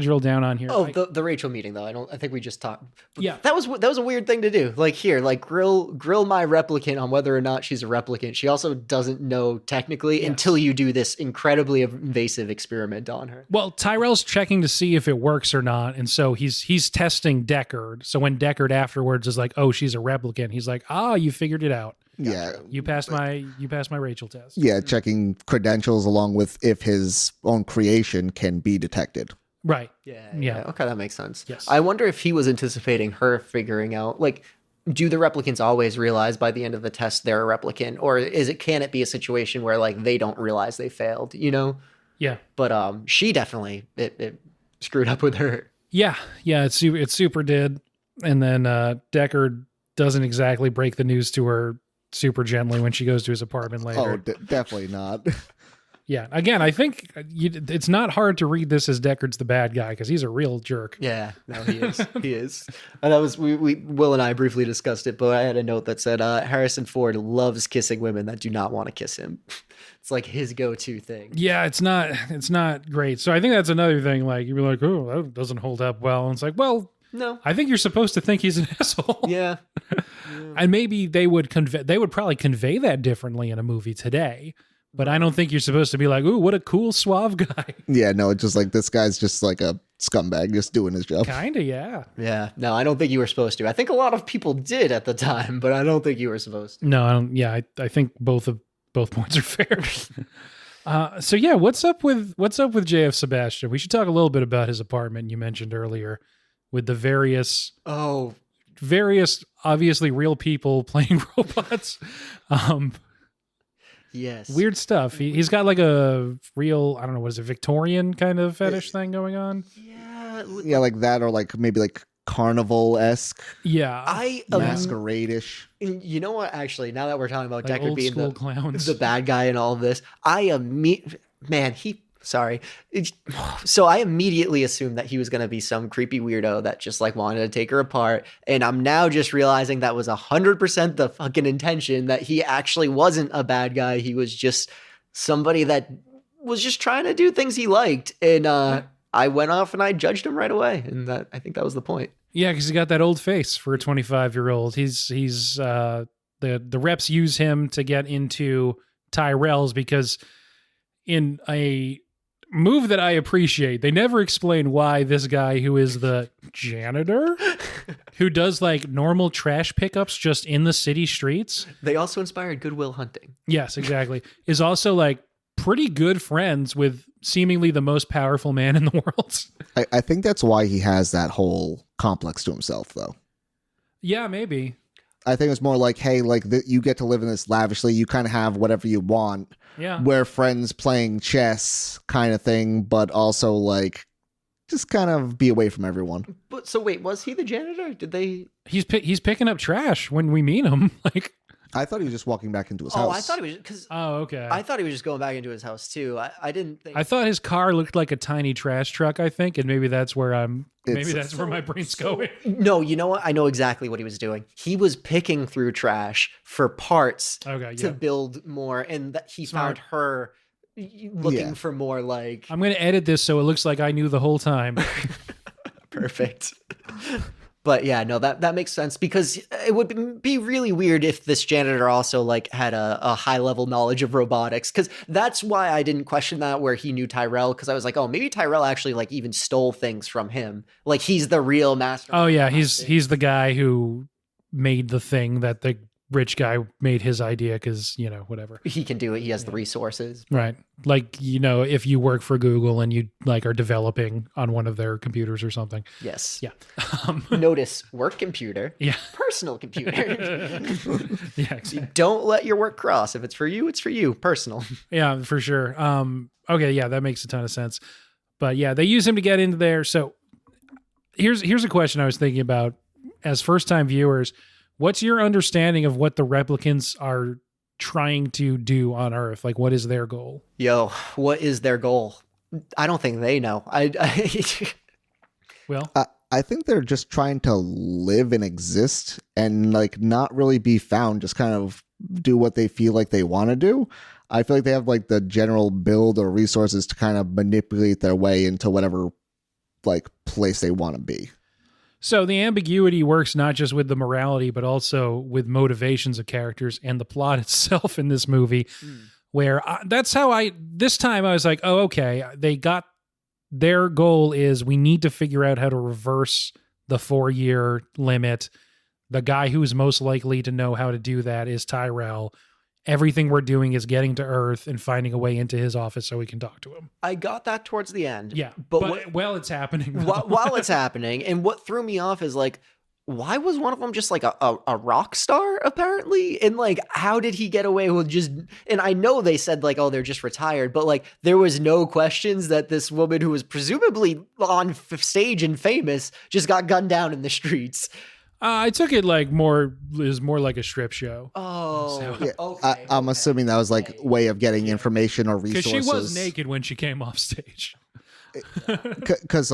drill down on here. Oh, the Rachel meeting though. I think we just talked. Yeah, that was a weird thing to do. Like grill my replicant on whether or not she's a replicant. She also doesn't know technically until you do this incredibly invasive experiment on her. Well, Tyrell's checking to see if it works or not, and so he's testing Deckard. So when Deckard afterwards is like, "Oh, she's a replicant," he's like, "Ah, you figured it out. Yeah, you passed my Rachel test." Yeah, checking credentials along with if his own creation can be detected. Right. Yeah. Okay, that makes sense. Yes. I wonder if he was anticipating her figuring out, like, do the replicants always realize by the end of the test they're a replicant, or can it be a situation where like they don't realize they failed? Yeah. But she definitely it screwed up with her. Yeah. It super did, and then Deckard doesn't exactly break the news to her super gently when she goes to his apartment later. Oh, definitely not. Yeah. Again, I think it's not hard to read this as Deckard's the bad guy because he's a real jerk. Yeah, no, he is. He is. And that was we Will and I briefly discussed it, but I had a note that said Harrison Ford loves kissing women that do not want to kiss him. It's like his go-to thing. Yeah, it's not great. So I think that's another thing. Like you'd be like, oh, that doesn't hold up well. And it's like, well, no, I think you're supposed to think he's an asshole. Yeah. And maybe they would probably convey that differently in a movie today. But I don't think you're supposed to be like, ooh, what a cool, suave guy. Yeah, no, it's just like this guy's just like a scumbag, just doing his job. Kinda, yeah. Yeah. No, I don't think you were supposed to. I think a lot of people did at the time, but I don't think you were supposed to. No, I don't. Yeah, I think both points are fair. So yeah, what's up with JF Sebastian? We should talk a little bit about his apartment you mentioned earlier, with the various obviously real people playing robots. Yes. Weird stuff. He's got like a real, I don't know, what is it, Victorian kind of fetish thing going on? Yeah. Yeah, like that, or like maybe like carnival-esque. Yeah. Masquerade-ish. You know what, actually, now that we're talking about like Deckard being the bad guy in all of this, So I immediately assumed that he was going to be some creepy weirdo that just like wanted to take her apart. And I'm now just realizing that was 100% the fucking intention, that he actually wasn't a bad guy. He was just somebody that was just trying to do things he liked. And I went off and I judged him right away. And I think that was the point. Yeah, because he got that old face for a 25-year-old. He's the reps use him to get into Tyrell's, because in a move that I appreciate, they never explain why this guy who is the janitor who does like normal trash pickups just in the city streets. They also inspired Good Will Hunting. Yes, exactly. Is also like pretty good friends with seemingly the most powerful man in the world. I think that's why he has that whole complex to himself, though. Yeah, maybe. I think it's more like, hey, like you get to live in this lavishly. You kind of have whatever you want. Yeah. We're friends playing chess kind of thing, but also like just kind of be away from everyone. But so wait, was he the janitor? Did they? He's picking up trash when we meet him. Like, I thought he was just walking back into his house. Oh, I thought he was because. oh, okay. I thought he was just going back into his house too. I didn't think. I thought his car looked like a tiny trash truck, I think, and maybe that's where maybe that's where my brain's going. No, you know what? I know exactly what he was doing. He was picking through trash for parts to build more, and that he Smart. found her looking for more like. I'm going to edit this so it looks like I knew the whole time. Perfect. But yeah, no, that makes sense, because it would be really weird if this janitor also like had a high level knowledge of robotics, because that's why I didn't question that where he knew Tyrell, because I was like, oh, maybe Tyrell actually like even stole things from him, like he's the real master. Oh yeah, he's the guy who made the thing that the rich guy made his idea because, you know, whatever. He can do it. He has the resources. Right. Like, you know, if you work for Google and you like are developing on one of their computers or something. Yes. Yeah. Notice work computer. Yeah. Personal computer. Yeah, exactly. Don't let your work cross. If it's for you, it's for you. Personal. Yeah, for sure. Okay, yeah, that makes a ton of sense. But yeah, they use him to get into there. So here's a question I was thinking about as first-time viewers. What's your understanding of what the replicants are trying to do on Earth? Like, what is their goal? Yo, what is their goal? I don't think they know. Well, I think they're just trying to live and exist and like not really be found, just kind of do what they feel like they want to do. I feel like they have like the general build or resources to kind of manipulate their way into whatever like place they want to be. so the ambiguity works not just with the morality, but also with motivations of characters and the plot itself in this movie, where that's how this time I was like, oh, okay, they got their goal is we need to figure out how to reverse the 4-year limit. The guy who's most likely to know how to do that is Tyrell. Everything we're doing is getting to Earth and finding a way into his office so we can talk to him. I got that towards the end. Yeah, but while it's happening. while it's happening, and what threw me off is like, why was one of them just like a rock star apparently? And like, how did he get away with just, and I know they said like, oh, they're just retired, but like there was no questions that this woman who was presumably on stage and famous just got gunned down in the streets. I took it like more like a strip show. Oh, Yeah, okay. I'm assuming that was like way of getting information or Because resources. she was naked when she came off stage. Because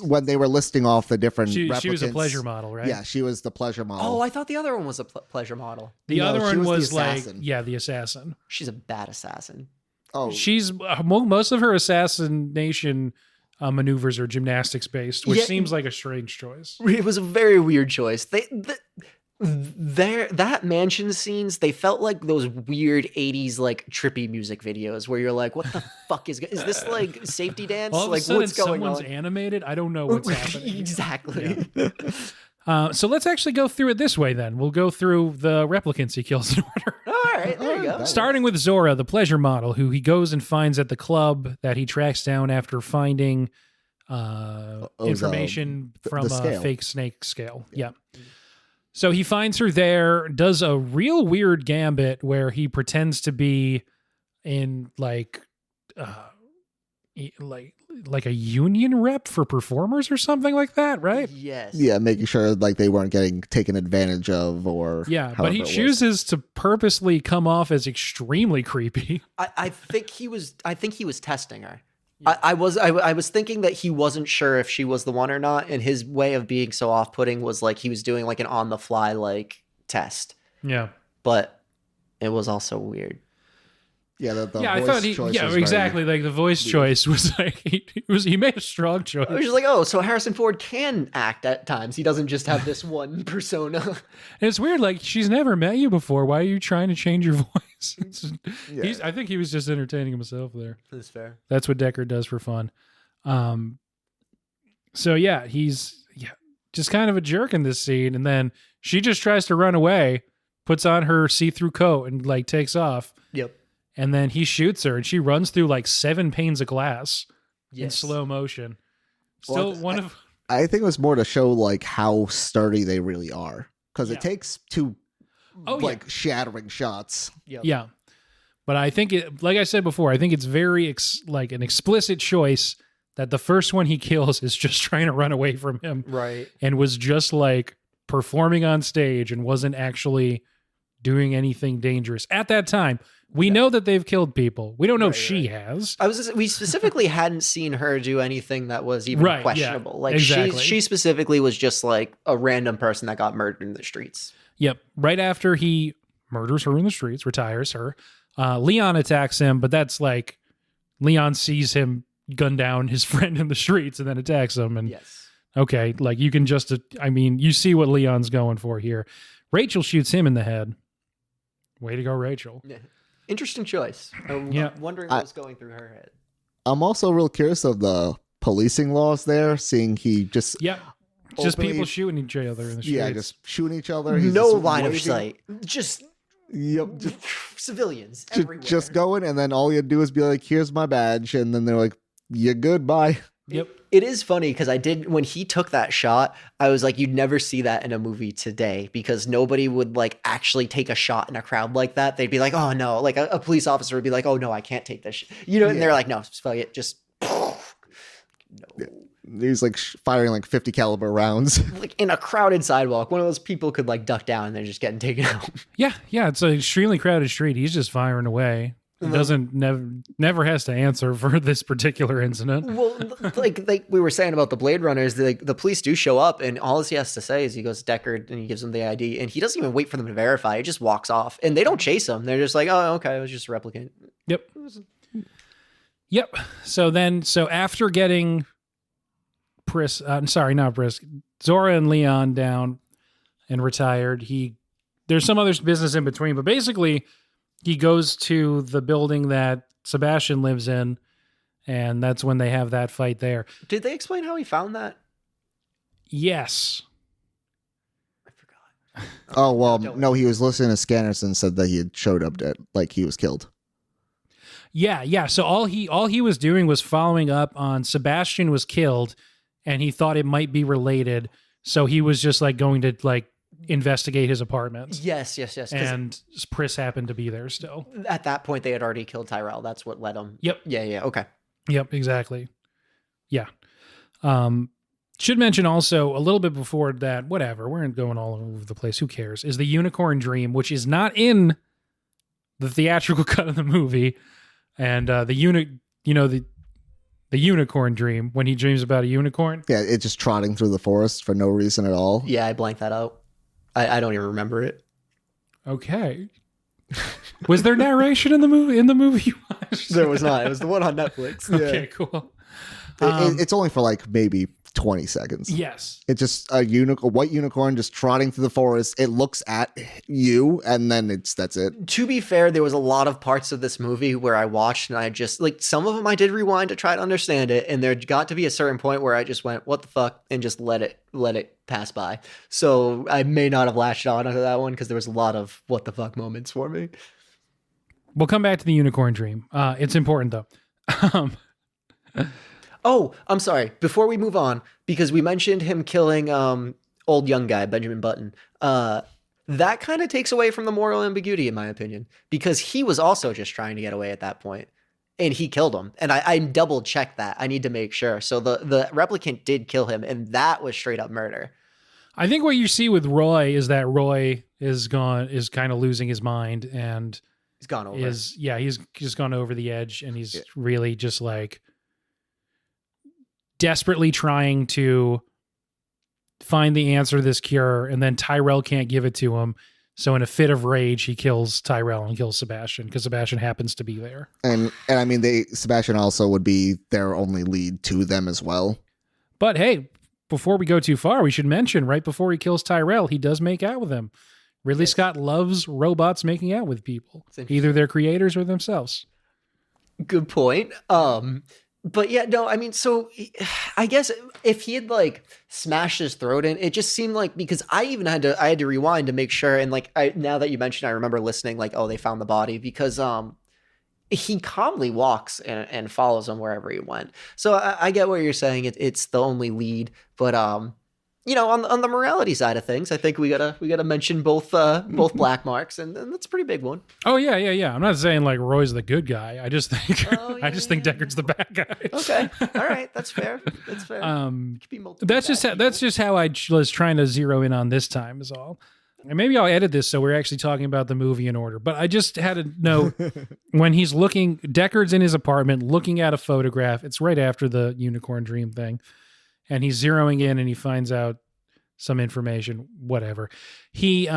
when they were listing off the different replicants, she was a pleasure model, right? Yeah, she was the pleasure model. Oh, I thought the other one was a pleasure model. The No, other she one was the was like, assassin. yeah, the assassin. She's a bad assassin. Oh, She's most of her assassination maneuvers are gymnastics based, which Yeah. seems like a strange choice. It was a very weird choice. That mansion scenes, they felt like those weird 80s like trippy music videos where you're like, what the fuck is this like safety dance? All of like a sudden, what's going someone's on? animated. I don't know what's happening. Exactly. So let's actually go through it this way then. We'll go through the replicants he kills in order. All right, there you go. Starting with Zora, the pleasure model, who he goes and finds at the club that he tracks down after finding information from the a scale. fake snake scale. Yeah. So he finds her there, does a real weird gambit where he pretends to be in like a union rep for performers or something like that, right? Yes. yeah, making sure like they weren't getting taken advantage of or Yeah, but however he it was. chooses to purposely come off as extremely creepy. I think he was testing her. I was thinking that he wasn't sure if she was the one or not, and his way of being so off-putting was like he was doing like an on-the-fly like test. Yeah. But it was also weird. Yeah, the I voice thought choice was exactly. Like the voice choice was like he made a strong choice. I was just like, oh, so Harrison Ford can act at times. He doesn't just have this one persona. And it's weird. Like she's never met you before. Why are you trying to change your voice? I think he was just entertaining himself there. That's fair. That's what Deckard does for fun. So yeah, he's just kind of a jerk in this scene, and then she just tries to run away, puts on her see-through coat, and like takes off. Yep. And then he shoots her, and she runs through like 7 panes of glass in Yes. slow motion. Well, Still I think it was more to show like how sturdy they really are, because it takes two shattering shots. Yep. Yeah. But I think it, like I said before, I think it's very like an explicit choice that the first one he kills is just trying to run away from him. Right. And was just like performing on stage and wasn't actually doing anything dangerous at that time. We know that they've killed people. We don't know if she has. We specifically hadn't seen her do anything that was even questionable. Yeah, like exactly. she specifically was just like a random person that got murdered in the streets. Yep. Right after he murders her in the streets, retires her, Leon attacks him, but that's like Leon sees him gun down his friend in the streets and then attacks him. And yes. Okay, like you can just, you see what Leon's going for here. Rachel shoots him in the head. Way to go, Rachel. Yeah. Interesting choice. I'm wondering what was going through her head. I'm also real curious of the policing laws there, seeing he just just people shooting each other in the streets. Yeah, just shooting each other. He's no just line of waving. sight. Just civilians everywhere. Just going, and then all you do is be like, "Here's my badge," and then they're like, "You're good, bye." Yep. It is funny because when he took that shot, I was like, you'd never see that in a movie today because nobody would like actually take a shot in a crowd like that. They'd be like, oh no, like a police officer would be like, oh no, I can't take this. And they're like, no, fuck it, just no. Yeah. He's like firing like 50 caliber rounds. Like in a crowded sidewalk, one of those people could like duck down and they're just getting taken out. Yeah, it's an extremely crowded street. He's just firing away. He never has to answer for this particular incident. Well, like we were saying about the Blade Runners, the police do show up, and all he has to say is he goes Deckard and he gives them the ID, and he doesn't even wait for them to verify. He just walks off, and they don't chase him. They're just like, oh, okay, it was just a replicant. Yep. So after getting Zora and Leon down and retired, there's some other business in between, but basically he goes to the building that Sebastian lives in, and that's when they have that fight there. Did they explain how he found that? Yes. I forgot. Oh, well, no, he was listening to scanners and said that he had showed up dead, like he was killed. Yeah. So all he was doing was following up on Sebastian was killed, and he thought it might be related. So he was just like going to like investigate his apartment. Yes. And Pris happened to be there still. At that point, they had already killed Tyrell. That's what led him. Yep. Yeah. Okay. Yep. Exactly. Yeah. Should mention also a little bit before that, whatever, we're going all over the place. Who cares? Is the unicorn dream, which is not in the theatrical cut of the movie. And the unicorn dream, when he dreams about a unicorn. Yeah, it's just trotting through the forest for no reason at all. Yeah, I blanked that out. I don't even remember it. Okay. Was there narration in the movie you watched? There was not. It was the one on Netflix. Okay, cool. It's only for like maybe 20 seconds. Yes. It's just a white unicorn just trotting through the forest. It looks at you, and then that's it. To be fair, there was a lot of parts of this movie where I watched and I just like some of them I did rewind to try to understand it, and there got to be a certain point where I just went, "What the fuck?" and just let it pass by. So I may not have latched on to that one because there was a lot of "what the fuck" moments for me. We'll come back to the unicorn dream. It's important though. Oh, I'm sorry. Before we move on, because we mentioned him killing old young guy, Benjamin Button, that kind of takes away from the moral ambiguity, in my opinion, because he was also just trying to get away at that point, and he killed him. And I double checked that. I need to make sure. So the replicant did kill him, and that was straight up murder. I think what you see with Roy is that Roy is kind of losing his mind, and he's gone over. He's just gone over the edge, and he's really just like desperately trying to find the answer to this cure, and then Tyrell can't give it to him. So in a fit of rage, he kills Tyrell and kills Sebastian because Sebastian happens to be there. And I mean, Sebastian also would be their only lead to them as well. But hey, before we go too far, we should mention right before he kills Tyrell, he does make out with him. Ridley Scott loves robots making out with people, either their creators or themselves. Good point. But yeah, no, I mean, so I guess if he had like smashed his throat in, it just seemed like, because I had to rewind to make sure. And like, now that you mentioned, I remember listening like, oh, they found the body, because he calmly walks and follows him wherever he went. So I get what you're saying. It's the only lead, but you know, on the morality side of things, I think we gotta mention both black marks, and that's a pretty big one. Oh yeah. I'm not saying like Roy's the good guy. I just think think Deckard's the bad guy. Okay, all right, that's fair. That's fair. That's just how I was trying to zero in on this time is all. And maybe I'll edit this so we're actually talking about the movie in order. But I just had to know when he's looking, Deckard's in his apartment looking at a photograph. It's right after the unicorn dream thing. And he's zeroing in and he finds out some information, whatever. He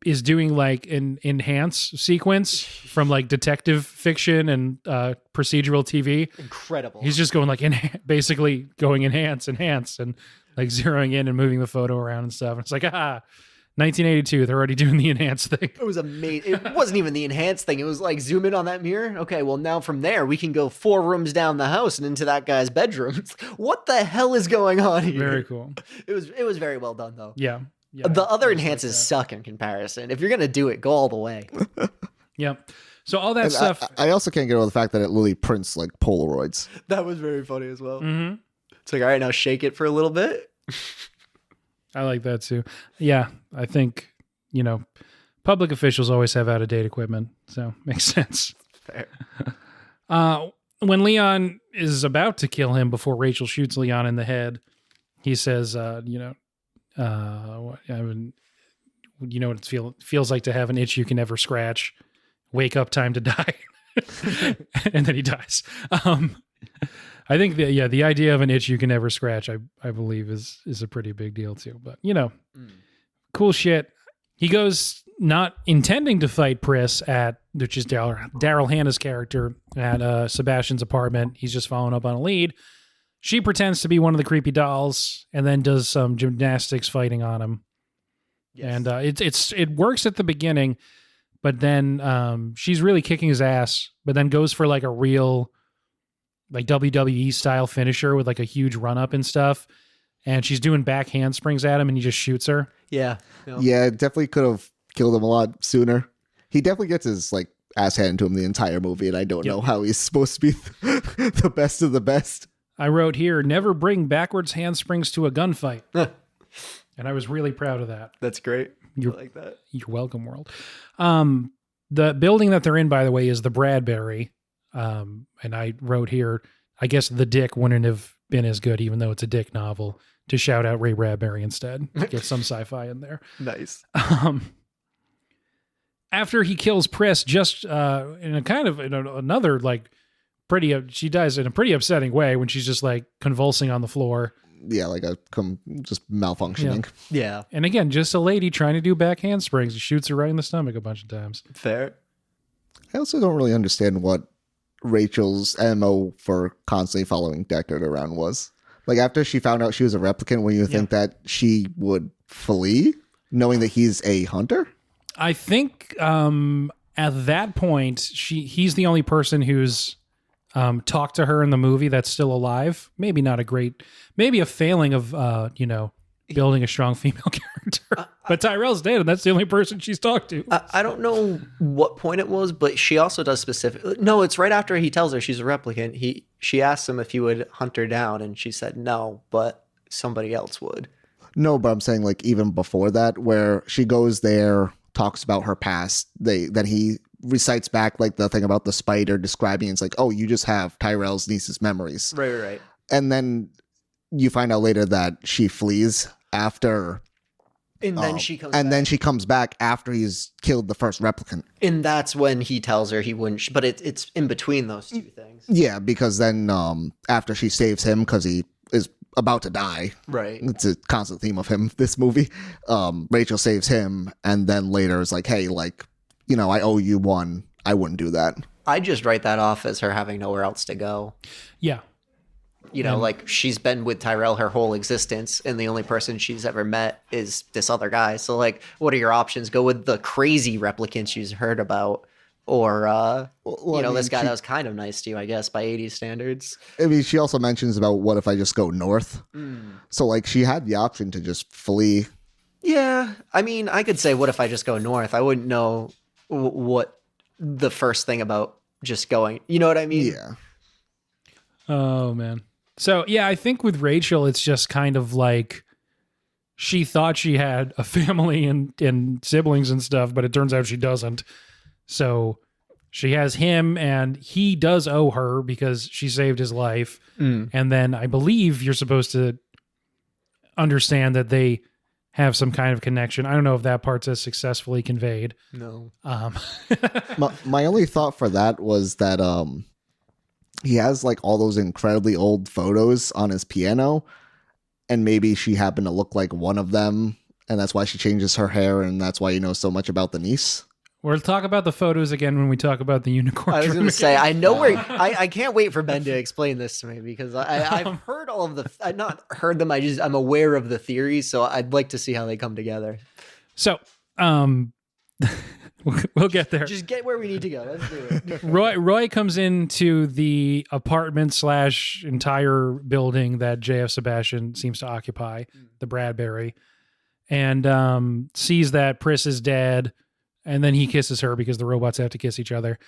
is doing like an enhance sequence from like detective fiction and procedural TV. Incredible. He's just going like basically going enhance and like zeroing in and moving the photo around and stuff. And it's like, 1982, they're already doing the enhance thing. It was amazing. It wasn't even the enhance thing. It was like, zoom in on that mirror. Okay, well, now from there, we can go 4 rooms down the house and into that guy's bedroom. What the hell is going on here? Very cool. It was very well done, though. Yeah. The other enhances suck in comparison. If you're going to do it, go all the way. Yep. So all that stuff. I also can't get over the fact that it literally prints like Polaroids. That was very funny as well. Mm-hmm. It's like, all right, now shake it for a little bit. I like that too. Yeah, I think, you know, public officials always have out-of-date equipment, so makes sense. Fair. When Leon is about to kill him before Rachel shoots Leon in the head, he says, you know what it feels like to have an itch you can never scratch. Wake up, time to die. And then he dies. I think the idea of an itch you can never scratch, I believe is a pretty big deal too. But you know, cool shit. He goes not intending to fight Pris which is Daryl Hannah's character at Sebastian's apartment. He's just following up on a lead. She pretends to be one of the creepy dolls and then does some gymnastics fighting on him. Yes. And it works at the beginning, but then she's really kicking his ass. But then goes for like a real like WWE style finisher with like a huge run up and stuff. And she's doing back handsprings at him and he just shoots her. Yeah. Yeah, it definitely could have killed him a lot sooner. He definitely gets his like ass handed to him the entire movie. And I don't know how he's supposed to be the best of the best. I wrote here, never bring backwards handsprings to a gunfight. And I was really proud of that. That's great. I like that. You're welcome, world. The building that they're in, by the way, is the Bradbury. And I wrote here, I guess the Dick wouldn't have been as good, even though it's a Dick novel, to shout out Ray Bradbury instead. Get some sci-fi in there. Nice. After he kills Pris, just in a kind of another like she dies in a pretty upsetting way when she's just like convulsing on the floor. Yeah, like just malfunctioning. Yeah. And again, just a lady trying to do back handsprings. He shoots her right in the stomach a bunch of times. Fair. I also don't really understand what Rachel's MO for constantly following Deckard around was. Like after she found out she was a replicant, when you think that she would flee, knowing that he's a hunter? I think at that point, he's the only person who's talked to her in the movie that's still alive. Maybe not maybe a failing of, building a strong female character. But Tyrell's dead, and that's the only person she's talked to. I don't know what point it was, but she also does specific. No, it's right after he tells her she's a replicant. She asks him if he would hunt her down, and she said no, but somebody else would. No, but I'm saying like even before that, where she goes there, talks about her past, then he recites back like the thing about the spider describing. It's like, oh, you just have Tyrell's niece's memories, right. And then you find out later that she flees after. And then she comes then she comes back after he's killed the first replicant. And that's when he tells her he wouldn't. But it's in between those two things. Yeah, because then after she saves him, because he is about to die. Right. It's a constant theme of him, this movie. Rachel saves him, and then later is like, hey, like, I owe you one. I wouldn't do that. I just write that off as her having nowhere else to go. Yeah. Like she's been with Tyrell her whole existence, and the only person she's ever met is this other guy. So like, what are your options? Go with the crazy replicant she's heard about, or this guy that was kind of nice to you, I guess, by 80s standards. I mean, she also mentions about what if I just go north. So like, she had the option to just flee. Yeah, I mean, I could say, what if I just go north? I wouldn't know what the first thing about just going. You know what I mean? Yeah. Oh man. So yeah, I think with Rachel, it's just kind of like she thought she had a family and siblings and stuff, but it turns out she doesn't. So she has him, and he does owe her because she saved his life. And then I believe you're supposed to understand that they have some kind of connection. I don't know if that part's as successfully conveyed. No. My only thought for that was that he has like all those incredibly old photos on his piano, and maybe she happened to look like one of them, and that's why she changes her hair, and that's why you know so much about the niece. We'll talk about the photos again when we talk about the unicorn. I was going to say, I know where I can't wait for Ben to explain this to me, because I've heard all of the, I've not heard them. I'm aware of the theories, so I'd like to see how they come together. So, we'll get there. Just get where we need to go. Let's do it. Roy comes into the apartment / entire building that JF Sebastian seems to occupy, the Bradbury, and sees that Pris is dead, and then he kisses her because the robots have to kiss each other.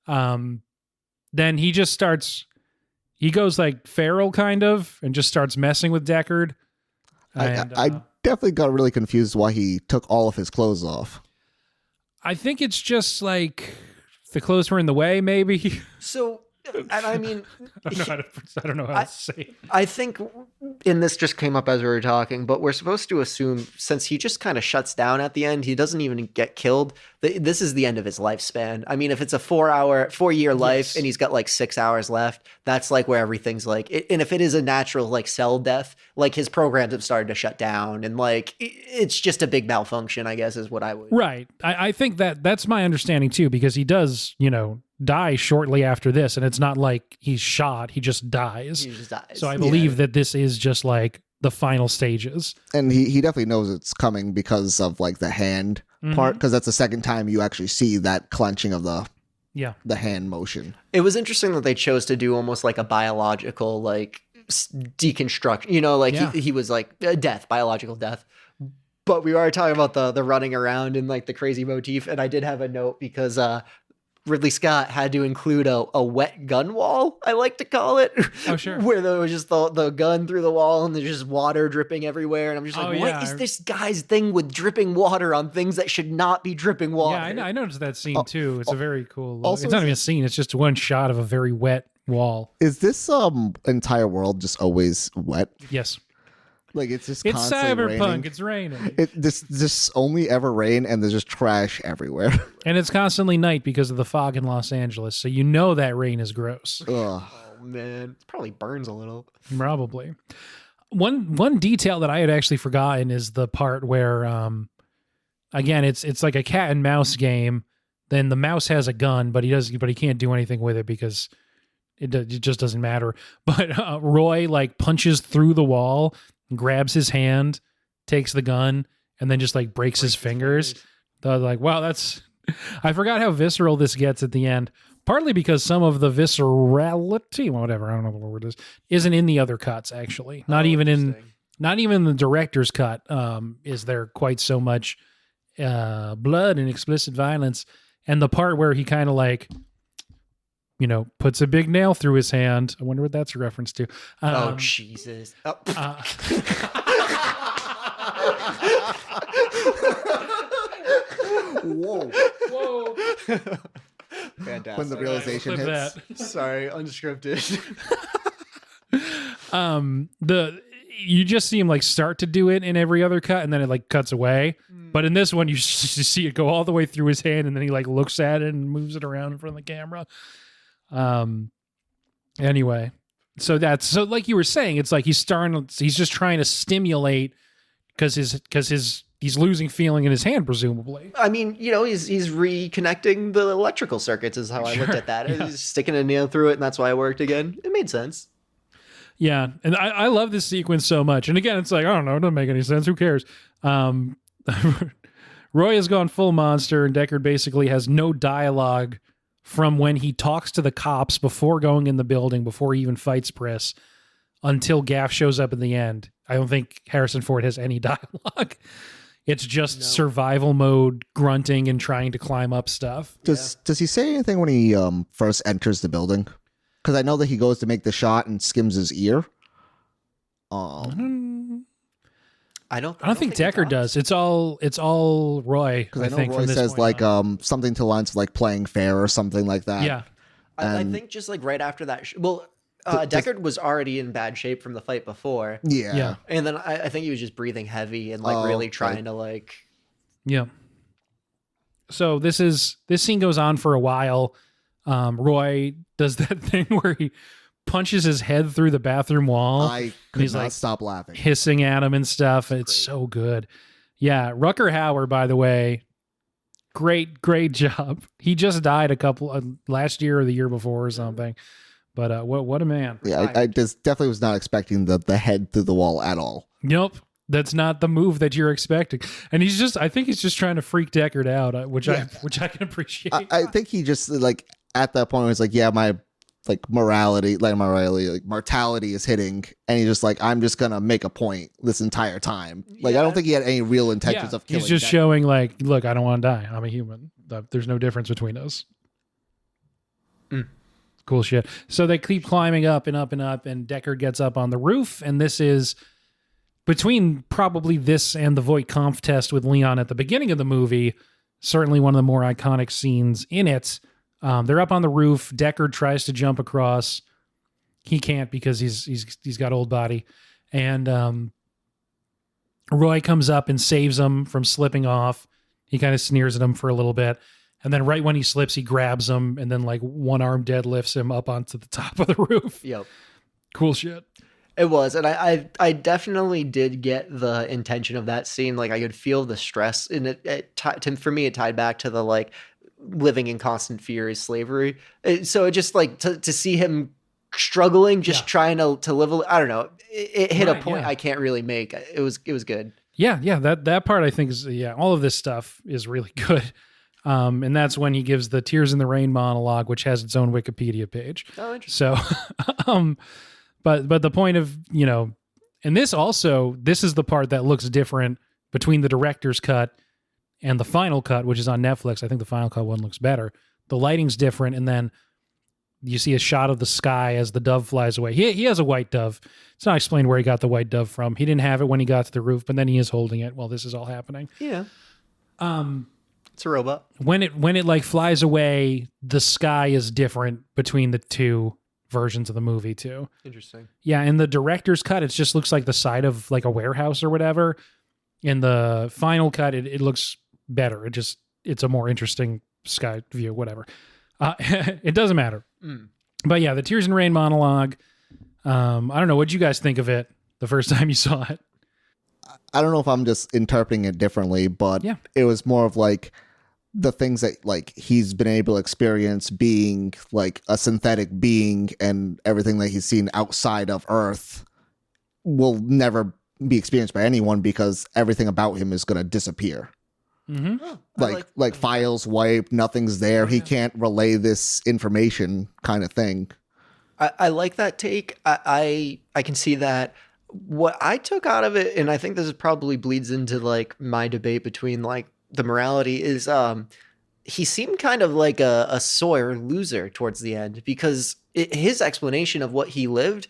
Yes. Then he just he goes like feral kind of, and just starts messing with Deckard. And, I definitely got really confused why he took all of his clothes off. I think it's just like the clothes were in the way, maybe. So, and I mean, I don't know how to say it. I think, and this just came up as we were talking, but we're supposed to assume, since he just kind of shuts down at the end, he doesn't even get killed. This is the end of his lifespan. I mean, if it's a 4-year life and he's got like 6 hours left, that's like where everything's like, and if it is a natural like cell death, like his programs have started to shut down, and like it's just a big malfunction, I guess, is what I would. Right. I think that's my understanding too, because he does, die shortly after this, and it's not like he's shot, he just dies. So I believe that this is just like the final stages. And he definitely knows it's coming because of like the hand part, because that's the second time you actually see that clenching of the hand motion. It was interesting that they chose to do almost like a biological like deconstruction, he was like biological death. But we are talking about the running around and like the crazy motif, and I did have a note because Ridley Scott had to include a wet gun wall, I like to call it. Oh, sure. Where there was just the gun through the wall and there's just water dripping everywhere. And I'm just like, what is this guy's thing with dripping water on things that should not be dripping water? Yeah, I noticed that scene too. It's a very cool. Also, it's not even a scene. It's just one shot of a very wet wall. Is this entire world just always wet? Yes. Like it's just it's constantly cyberpunk. Raining. It's raining. This only ever rain, and there's just trash everywhere. And it's constantly night because of the fog in Los Angeles, so that rain is gross. Ugh. Oh man, it probably burns a little. Probably. One detail that I had actually forgotten is the part where, again, it's like a cat and mouse game. Then the mouse has a gun, but he can't do anything with it because it just doesn't matter. But Roy like punches through the wall, grabs his hand, takes the gun, and then just like breaks his fingers. I was like, wow, I forgot how visceral this gets at the end. Partly because some of the viscerality, whatever, I don't know what the word is, isn't in the other cuts, actually. Not even in the director's cut is there quite so much blood and explicit violence. And the part where he kind of like, puts a big nail through his hand. I wonder what that's a reference to. Oh, Jesus. Oh. Whoa. Fantastic. When the realization hits. Sorry, unscripted. You just see him like start to do it in every other cut, and then it like cuts away. But in this one, you see it go all the way through his hand, and then he like looks at it and moves it around in front of the camera. Anyway, So like you were saying, it's like he's just trying to stimulate because he's losing feeling in his hand, presumably. I mean, he's reconnecting the electrical circuits is how I looked at that. Yeah. He's sticking a nail through it, and that's why it worked again. It made sense. Yeah, and I love this sequence so much. And again, it's like, I don't know, it doesn't make any sense. Who cares? Roy has gone full monster, and Deckard basically has no dialogue from when he talks to the cops before going in the building, before he even fights Briss, until Gaff shows up in the end. I don't think Harrison Ford has any dialogue. It's just survival mode, grunting and trying to climb up stuff. Does he say anything when he first enters the building? Because I know that he goes to make the shot and skims his ear. I don't think Deckard does. It's all Roy. Because I know think Roy says like something to lines of like playing fair or something like that. Yeah. I think just like right after that. Deckard was already in bad shape from the fight before. Yeah. And then I think he was just breathing heavy and like really trying to like. Yeah. So this scene goes on for a while. Roy does that thing where he punches his head through the bathroom wall. I could he's not like stop laughing. Hissing at him and stuff. It's so good. Yeah. Rucker Hauer, by the way, great job. He just died last year or the year before or something. But what a man. Yeah, I just definitely was not expecting the head through the wall at all. Nope. That's not the move that you're expecting. And I think he's just trying to freak Deckard out, which I can appreciate. I think he just like at that point was like, yeah, my mortality is hitting, and he's just like, I'm just gonna make a point this entire time. Like I don't think he had any real intentions of killing. He's just showing like, look, I don't want to die. I'm a human. There's no difference between us. Cool shit. So they keep climbing up and up and up, and Deckard gets up on the roof, and this is between probably this and the Voight Kampf test with Leon at the beginning of the movie, certainly one of the more iconic scenes in it. They're up on the roof. Deckard tries to jump across. He can't because he's got old body. And Roy comes up and saves him from slipping off. He kind of sneers at him for a little bit. And then right when he slips, he grabs him and then like one arm deadlifts him up onto the top of the roof. Yep. Cool shit. It was. And I definitely did get the intention of that scene. Like I could feel the stress in it. For me, it tied back to the like living in constant fear is slavery. So it just like to see him struggling, just trying to live. I don't know. It hit a point I can't really make. It was good. Yeah. That part I think is, all of this stuff is really good. And that's when he gives the Tears in the Rain monologue, which has its own Wikipedia page. Oh, interesting. So, but the point of, and this is the part that looks different between the director's cut and the final cut, which is on Netflix. I think the final cut one looks better. The lighting's different. And then you see a shot of the sky as the dove flies away. He has a white dove. It's not explained where he got the white dove from. He didn't have it when he got to the roof, but then he is holding it while this is all happening. Yeah. It's a robot. When it like flies away, the sky is different between the two versions of the movie too. Interesting. Yeah, in the director's cut, it just looks like the side of like a warehouse or whatever. In the final cut, it looks better. It's a more interesting sky view, whatever. It doesn't matter. But yeah, the Tears in the Rain monologue. I don't know. What'd you guys think of it the first time you saw it? I don't know if I'm just interpreting it differently, but it was more of like the things that like he's been able to experience being like a synthetic being, and everything that he's seen outside of Earth will never be experienced by anyone because everything about him is going to disappear. Mm-hmm. Oh, like files wiped, nothing's there. He can't relay this information kind of thing. I like that take. I can see that. What I took out of it, and I think this is probably bleeds into like my debate between like the morality, is he seemed kind of like a sore loser towards the end, because his explanation of what he lived,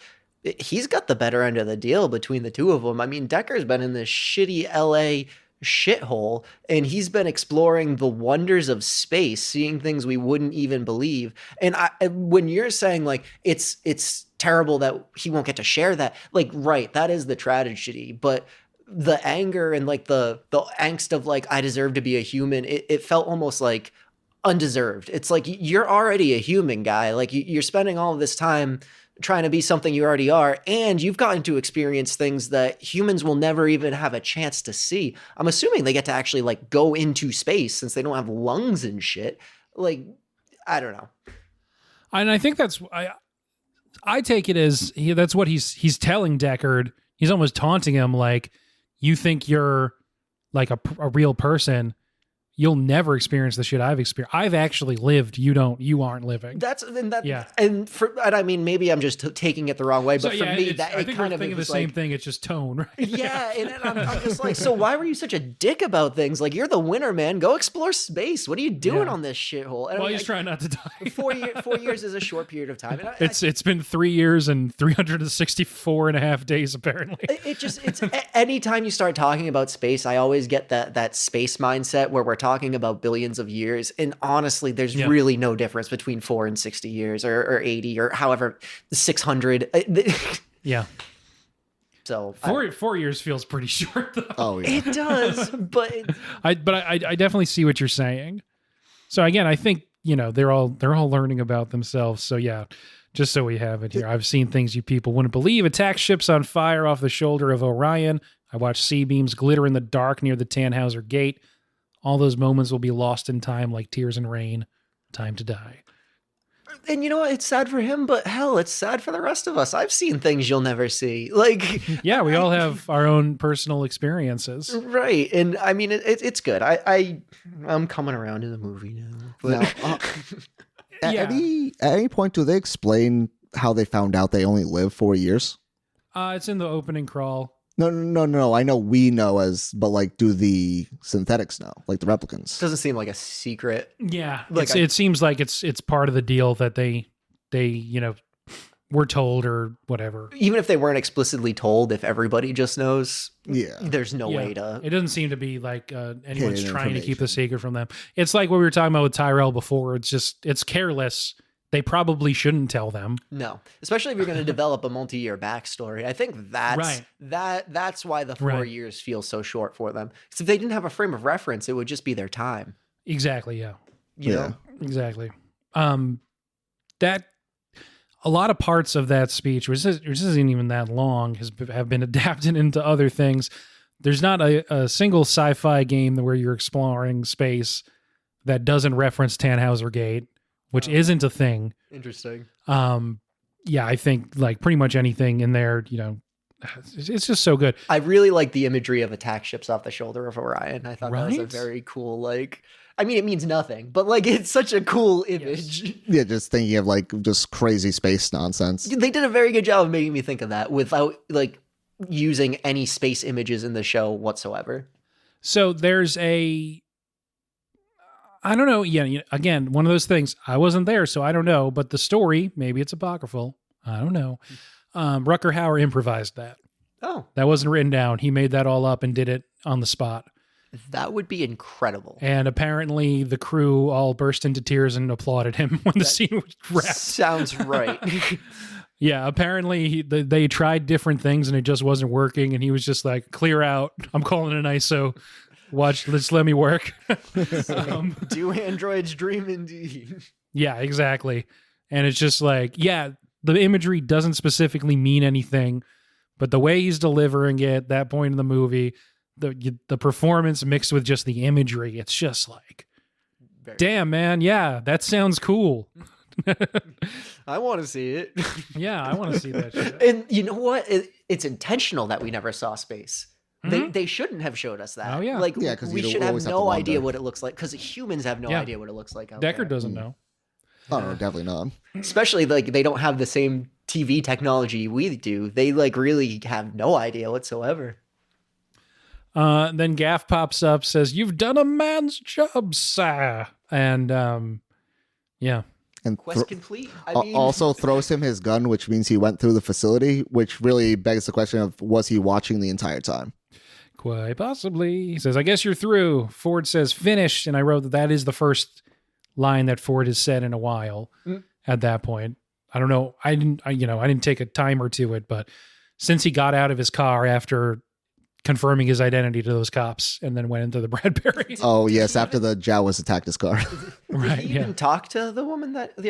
he's got the better end of the deal between the two of them. I mean, Decker's been in this shitty LA shithole, and he's been exploring the wonders of space, seeing things we wouldn't even believe. And when you're saying like it's terrible that he won't get to share that, like, right, that is the tragedy, but the anger and like the angst of like, I deserve to be a human, it felt almost like undeserved. It's like, you're already a human, guy. Like you're spending all of this time trying to be something you already are, and you've gotten to experience things that humans will never even have a chance to see. I'm assuming they get to actually like go into space since they don't have lungs and shit. Like, I don't know. And I think that's I take it as that's what he's telling Deckard. He's almost taunting him, like, you think you're like a real person. You'll never experience the shit I've experienced. I've actually lived. You aren't living. And I mean, maybe I'm just taking it the wrong way, but for me, I think we're thinking the same thing. It's just tone, right? Yeah, and I'm just like, so why were you such a dick about things? Like, you're the winner, man. Go explore space. What are you doing on this shithole? Well, he's trying not to die. 4 years is a short period of time. And it's been 3 years and 364 and a half days, apparently. It's anytime you start talking about space, I always get that space mindset where we're talking about billions of years, and honestly there's really no difference between 4 and 60 years or 80 or however 600. Yeah, so 4 years feels pretty short though. Oh yeah, it does. But I definitely see what you're saying. So again, I think they're all learning about themselves. So yeah, just so we have it here, I've seen things you people wouldn't believe. Attack ships on fire off the shoulder of Orion. I watched C-beams glitter in the dark near the Tannhauser Gate. All those moments will be lost in time like tears in rain. Time to die. And you know what? It's sad for him, but hell, it's sad for the rest of us. I've seen things you'll never see. Like, yeah, we all have our own personal experiences. Right. And I mean, it's good. I'm coming around in the movie now. But... At any point, do they explain how they found out they only live 4 years? It's in the opening crawl. No. I know we know but like, do the synthetics know? Like the replicants? Doesn't seem like a secret. Yeah, like it seems like it's part of the deal that they were told or whatever. Even if they weren't explicitly told, if everybody just knows, there's no way to. It doesn't seem to be like anyone's trying to keep the secret from them. It's like what we were talking about with Tyrell before. It's careless. They probably shouldn't tell them. No, especially if you're going to develop a multi-year backstory. I think that's why the 4 years feels so short for them. Because if they didn't have a frame of reference, it would just be their time. Exactly. Yeah. You know? Exactly. That a lot of parts of that speech, which isn't even that long, have been adapted into other things. There's not a single sci-fi game where you're exploring space that doesn't reference Tannhauser Gate, which isn't a thing. Interesting. Yeah, I think like pretty much anything in there, it's just so good. I really like the imagery of attack ships off the shoulder of Orion. I thought that was a very cool, like, I mean, it means nothing, but like, it's such a cool image. Yes. Yeah, just thinking of like just crazy space nonsense. They did a very good job of making me think of that without like using any space images in the show whatsoever. So there's I don't know. Yeah, again, one of those things. I wasn't there, so I don't know. But the story, maybe it's apocryphal. I don't know. Rutger Hauer improvised that. Oh. That wasn't written down. He made that all up and did it on the spot. That would be incredible. And apparently the crew all burst into tears and applauded him when the scene was wrapped. Sounds right. Yeah, apparently they tried different things and it just wasn't working. And he was just like, clear out. I'm calling it an ISO. Just let me work. Do androids dream indeed? Yeah, exactly. And it's just like, yeah, the imagery doesn't specifically mean anything, but the way he's delivering it, that point in the movie, the performance mixed with just the imagery, it's just like, damn, man, yeah, that sounds cool. I want to see it. Yeah, I want to see that shit. And you know what? It's intentional that we never saw space. Mm-hmm. They shouldn't have showed us that. Oh, yeah. Like, we should have no idea what it looks like, because humans have no idea what it looks like out there. Deckard doesn't know. Oh, no, definitely not. Especially, like, they don't have the same TV technology we do. They, like, really have no idea whatsoever. Then Gaff pops up, says, "You've done a man's job, sir." And, yeah. And quest complete. Also throws him his gun, which means he went through the facility, which really begs the question of, was he watching the entire time? Quite possibly. He says, "I guess you're through." Ford says, "Finished." And I wrote that is the first line that Ford has said in a while at that point. I don't know. I didn't take a timer to it, but since he got out of his car after confirming his identity to those cops and then went into the Bradbury. Oh, yes, after the Jawas attacked his car. Did he even talk to the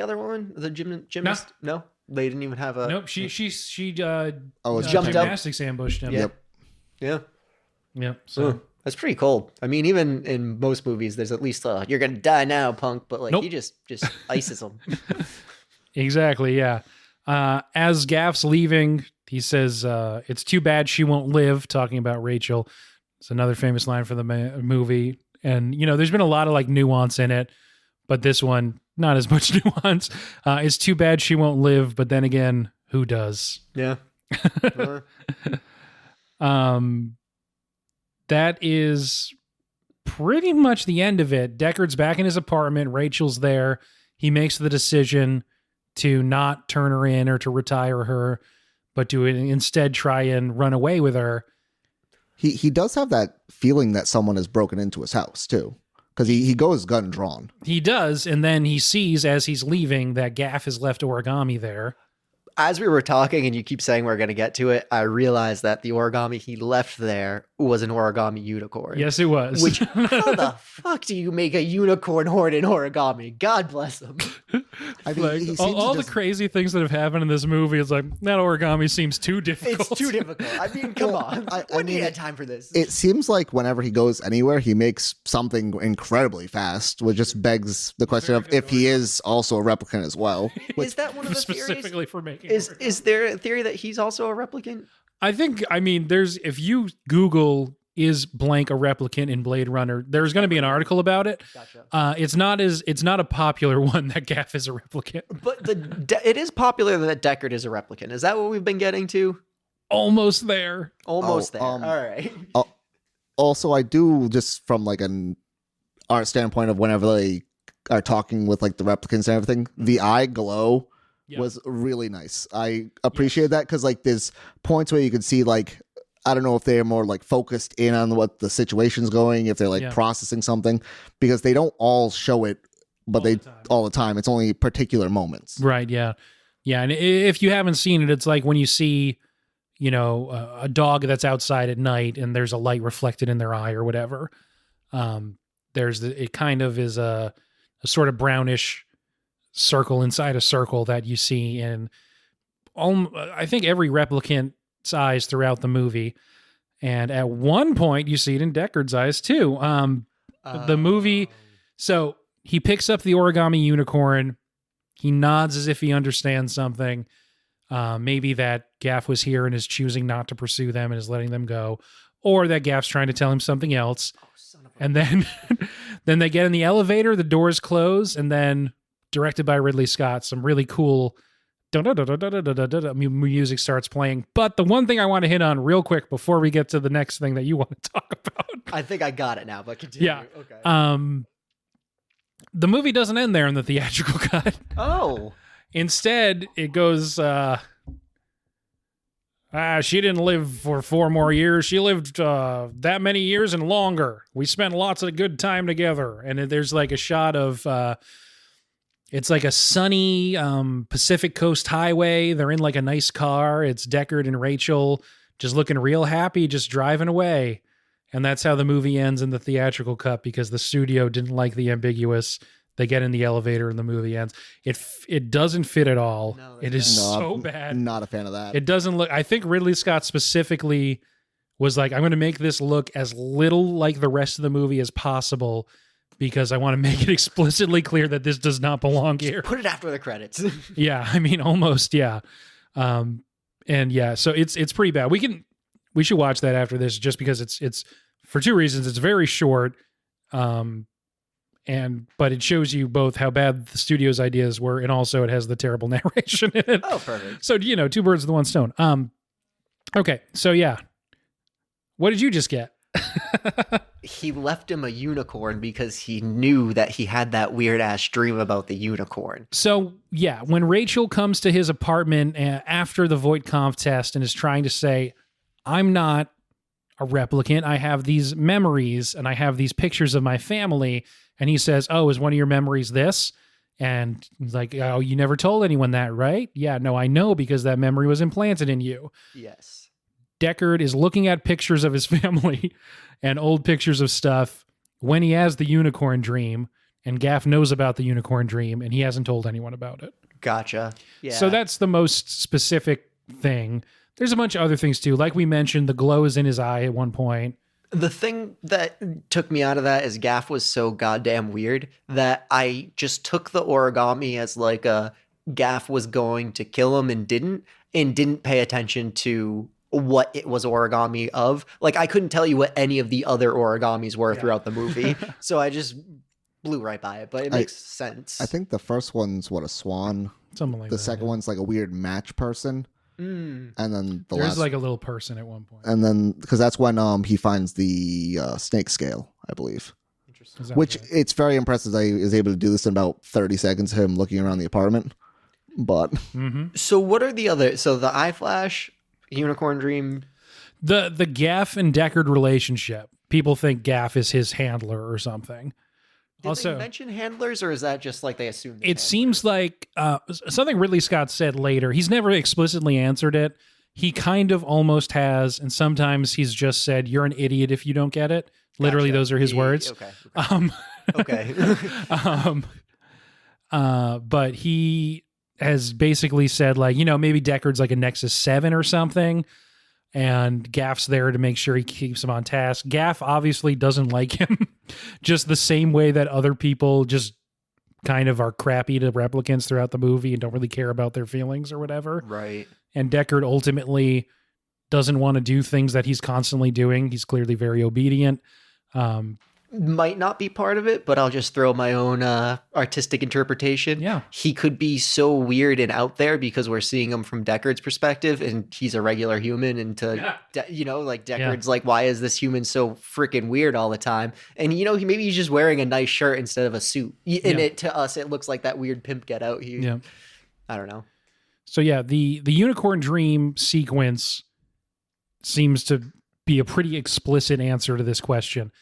other woman, the gymnast? No? They didn't even have a. Nope. She It's jumped up. gymnastics ambushed him. Yeah. Yeah. Yep. So That's pretty cold. I mean, even in most movies, there's at least you're gonna die now, punk. But like, Nope. he just ices them. exactly. Yeah. As Gaff's leaving, he says, "It's too bad she won't live." Talking about Rachel. It's another famous line for the movie. And there's been a lot of like nuance in it, but this one not as much nuance. It's too bad she won't live, but then again, who does? Yeah. That is pretty much the end of it. Deckard's back in his apartment. Rachel's there. He makes the decision to not turn her in or to retire her, but to instead try and run away with her. He does have that feeling that someone has broken into his house too, because he goes gun drawn. He does, and then he sees as he's leaving that Gaff has left origami there. As we were talking, and you keep saying we're going to get to it, I realized that the origami he left there was an origami unicorn. Yes, it was. Which, how the fuck do you make a unicorn horn in origami? God bless him. I mean, like, he seems all to the crazy things that have happened in this movie, it's like, that origami seems too difficult. It's too difficult. I mean, come on. When do you have time for this? It seems like whenever he goes anywhere, he makes something incredibly fast, which just begs the question of if he is also a replicant as well. Is that one of the Specifically theories? for making Is there a theory that he's also a replicant? I mean, if you Google is blank a replicant in Blade Runner, there's going to be an article about it. Gotcha. It's not a popular one that Gaff is a replicant. But it is popular that Deckard is a replicant. Is that what we've been getting to? Almost there. Almost there. All right. Also, I do, just from like an art standpoint of whenever they are talking with like the replicants and everything, the eye glow was really nice. I appreciate that because like there's points where you can see like, I don't know if they're more like focused in on what the situation's going, if they're like processing something, because they don't all show it, but all the time. It's only particular moments. Right. Yeah. Yeah. And if you haven't seen it, it's like when you see, a dog that's outside at night and there's a light reflected in their eye or whatever. It kind of is a sort of brownish circle inside a circle that you see in I think every replicant's eyes throughout the movie. And at one point you see it in Deckard's eyes too. The movie, so he picks up the origami unicorn. He nods as if he understands something. Maybe that Gaff was here and is choosing not to pursue them and is letting them go, or that Gaff's trying to tell him something else. And then they get in the elevator, the doors close, and then, directed by Ridley Scott, some really cool music starts playing. But the one thing I want to hit on real quick before we get to the next thing that you want to talk about. I think I got it now, but continue. Yeah. Okay. The movie doesn't end there in the theatrical cut. Oh. Instead, it goes, she didn't live for 4 more years. She lived that many years and longer. We spent lots of good time together. And there's like a shot of, it's like a sunny Pacific Coast highway. They're in like a nice car. It's Deckard and Rachel just looking real happy, just driving away. And that's how the movie ends in the theatrical cut because the studio didn't like the ambiguous. They get in the elevator and the movie ends. It doesn't fit at all. No, it is so bad. Not a fan of that. It doesn't look. I think Ridley Scott specifically was like, I'm going to make this look as little like the rest of the movie as possible because I want to make it explicitly clear that this does not belong here. Put it after the credits. Yeah, I mean, almost, yeah. And yeah, so it's pretty bad. We should watch that after this just because it's for 2 reasons. It's very short. But it shows you both how bad the studio's ideas were, and also it has the terrible narration in it. Oh, perfect. So, 2 birds with 1 stone. Okay, so yeah. What did you just get? He left him a unicorn because he knew that he had that weird ass dream about the unicorn. So, yeah, when Rachel comes to his apartment after the Voight-Kampff test and is trying to say, I'm not a replicant, I have these memories and I have these pictures of my family. And he says, oh, is one of your memories this? And he's like, oh, you never told anyone that, right? Yeah, no, I know because that memory was implanted in you. Yes. Deckard is looking at pictures of his family and old pictures of stuff when he has the unicorn dream, and Gaff knows about the unicorn dream, and he hasn't told anyone about it. Gotcha. Yeah. So that's the most specific thing. There's a bunch of other things too. Like we mentioned, the glow is in his eye at one point. The thing that took me out of that is Gaff was so goddamn weird that I just took the origami as like a Gaff was going to kill him and didn't pay attention to what it was origami of. Like I couldn't tell you what any of the other origamis were throughout the movie. So I just blew right by it, but it makes sense. I think the first one's a swan. Something like the that. The second one's like a weird match person. Mm. And then there's like a little person at one point. And then because that's when he finds the snake scale, I believe. Interesting. Which it's very impressive that he is able to do this in about 30 seconds. Him looking around the apartment, but So what are the other? So the eye flash, unicorn dream, the Gaff and Deckard relationship. People think Gaff is his handler or something. Did they mention handlers, or is that just like they assume? It seems like something Ridley Scott said later. He's never explicitly answered it. He kind of almost has, and sometimes he's just said, "You're an idiot if you don't get it." Literally, those are his words. Okay. But he has basically said, like, maybe Deckard's like a Nexus 7 or something, and Gaff's there to make sure he keeps him on task. Gaff obviously doesn't like him, just the same way that other people just kind of are crappy to replicants throughout the movie and don't really care about their feelings or whatever. Right. And Deckard ultimately doesn't want to do things that he's constantly doing. He's clearly very obedient. Might not be part of it, but I'll just throw my own artistic interpretation. Yeah. He could be so weird and out there because we're seeing him from Deckard's perspective and he's a regular human. And Deckard's like, why is this human so freaking weird all the time? And, maybe he's just wearing a nice shirt instead of a suit. And it to us, it looks like that weird pimp get out here. Yeah. I don't know. So, yeah, the unicorn dream sequence seems to be a pretty explicit answer to this question.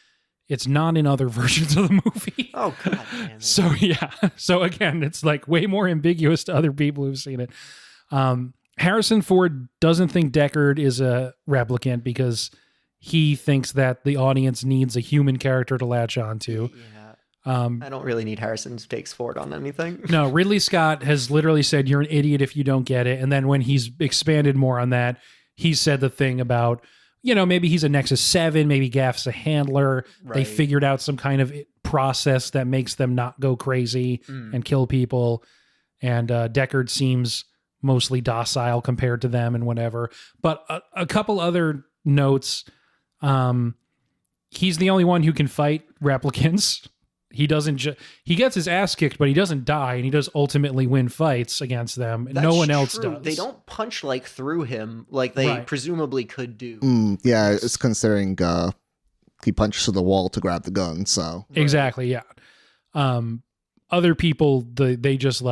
It's not in other versions of the movie. Oh, God damn it. So, yeah. So, again, it's like way more ambiguous to other people who've seen it. Harrison Ford doesn't think Deckard is a replicant because he thinks that the audience needs a human character to latch onto. Yeah. I don't really need Harrison's takes forward on anything. No, Ridley Scott has literally said, "You're an idiot if you don't get it." And then when he's expanded more on that, he said the thing about, maybe he's a Nexus 7, maybe Gaff's a handler. Right. They figured out some kind of process that makes them not go crazy and kill people. And Deckard seems mostly docile compared to them and whatever. But a couple other notes. He's the only one who can fight replicants. He doesn't he gets his ass kicked, but he doesn't die, and he does ultimately win fights against them. No one else does. They don't punch through him like they presumably could do. Yeah, it's considering he punches through the wall to grab the gun. So exactly, yeah. Other people, they just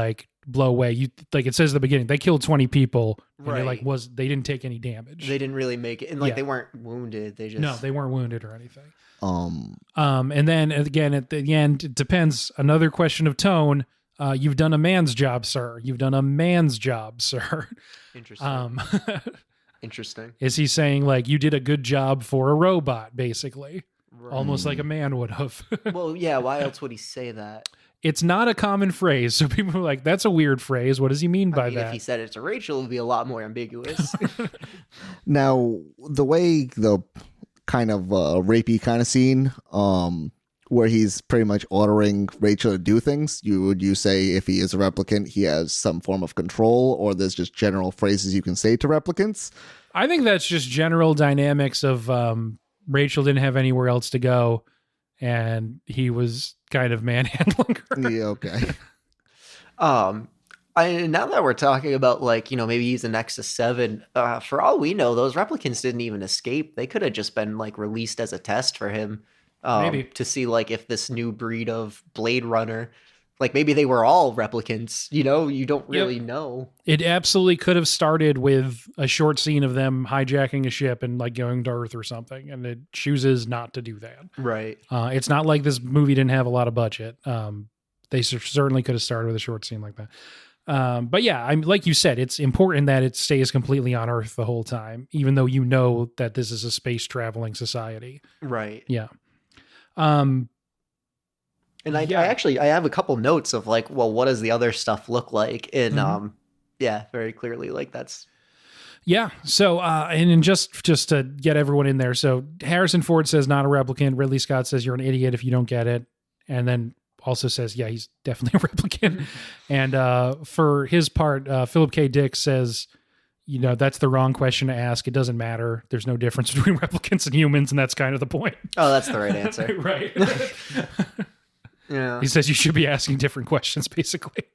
blow away. It says at the beginning, they killed 20 people, and they didn't take any damage. They didn't really make it, and they weren't wounded. They weren't wounded or anything. And then again at the end, it depends. Another question of tone. You've done a man's job, sir. You've done a man's job, sir. Interesting. Interesting. Is he saying you did a good job for a robot, basically? Right. Almost like a man would have. Well, yeah. Why else would he say that? It's not a common phrase, so people are like, "That's a weird phrase. What does he mean by that?" If he said it to Rachel, it would be a lot more ambiguous. Now, the way the kind of rapey kind of scene where he's pretty much ordering Rachel to do things, would you say if he is a replicant he has some form of control, or there's just general phrases you can say to replicants? I think that's just general dynamics of Rachel didn't have anywhere else to go and he was kind of manhandling her. Yeah, okay. Now that we're talking about maybe he's a Nexus 7, for all we know, those replicants didn't even escape. They could have just been released as a test for him, maybe to see if this new breed of Blade Runner, maybe they were all replicants. You don't really know. It absolutely could have started with a short scene of them hijacking a ship and going to Earth or something, and it chooses not to do that. Right. It's not like this movie didn't have a lot of budget. They certainly could have started with a short scene like that. But yeah, like you said, it's important that it stays completely on Earth the whole time, even though that this is a space traveling society. Right. Yeah. And I have a couple notes of like, well, what does the other stuff look like? And yeah, very clearly, like that's. Yeah. So, and just to get everyone in there. So Harrison Ford says not a replicant. Ridley Scott says you're an idiot if you don't get it. And then also says, yeah, he's definitely a replicant. And for his part, Philip K. Dick says, you know, that's the wrong question to ask. It doesn't matter. There's no difference between replicants and humans. And that's kind of the point. Oh, that's the right answer. Right. Yeah. He says you should be asking different questions, basically.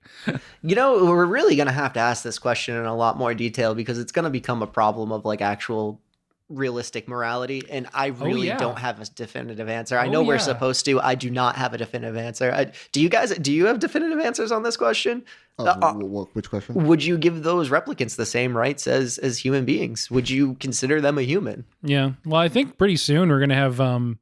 You know, we're really going to have to ask this question in a lot more detail because it's going to become a problem of like actual realistic morality. And I really don't have a definitive answer. I know we're supposed to. I do not have a definitive answer. Do you have definitive answers on this question? Which question? Would you give those replicants the same rights as human beings? Would you consider them a human? Yeah. Well, I think pretty soon we're going to have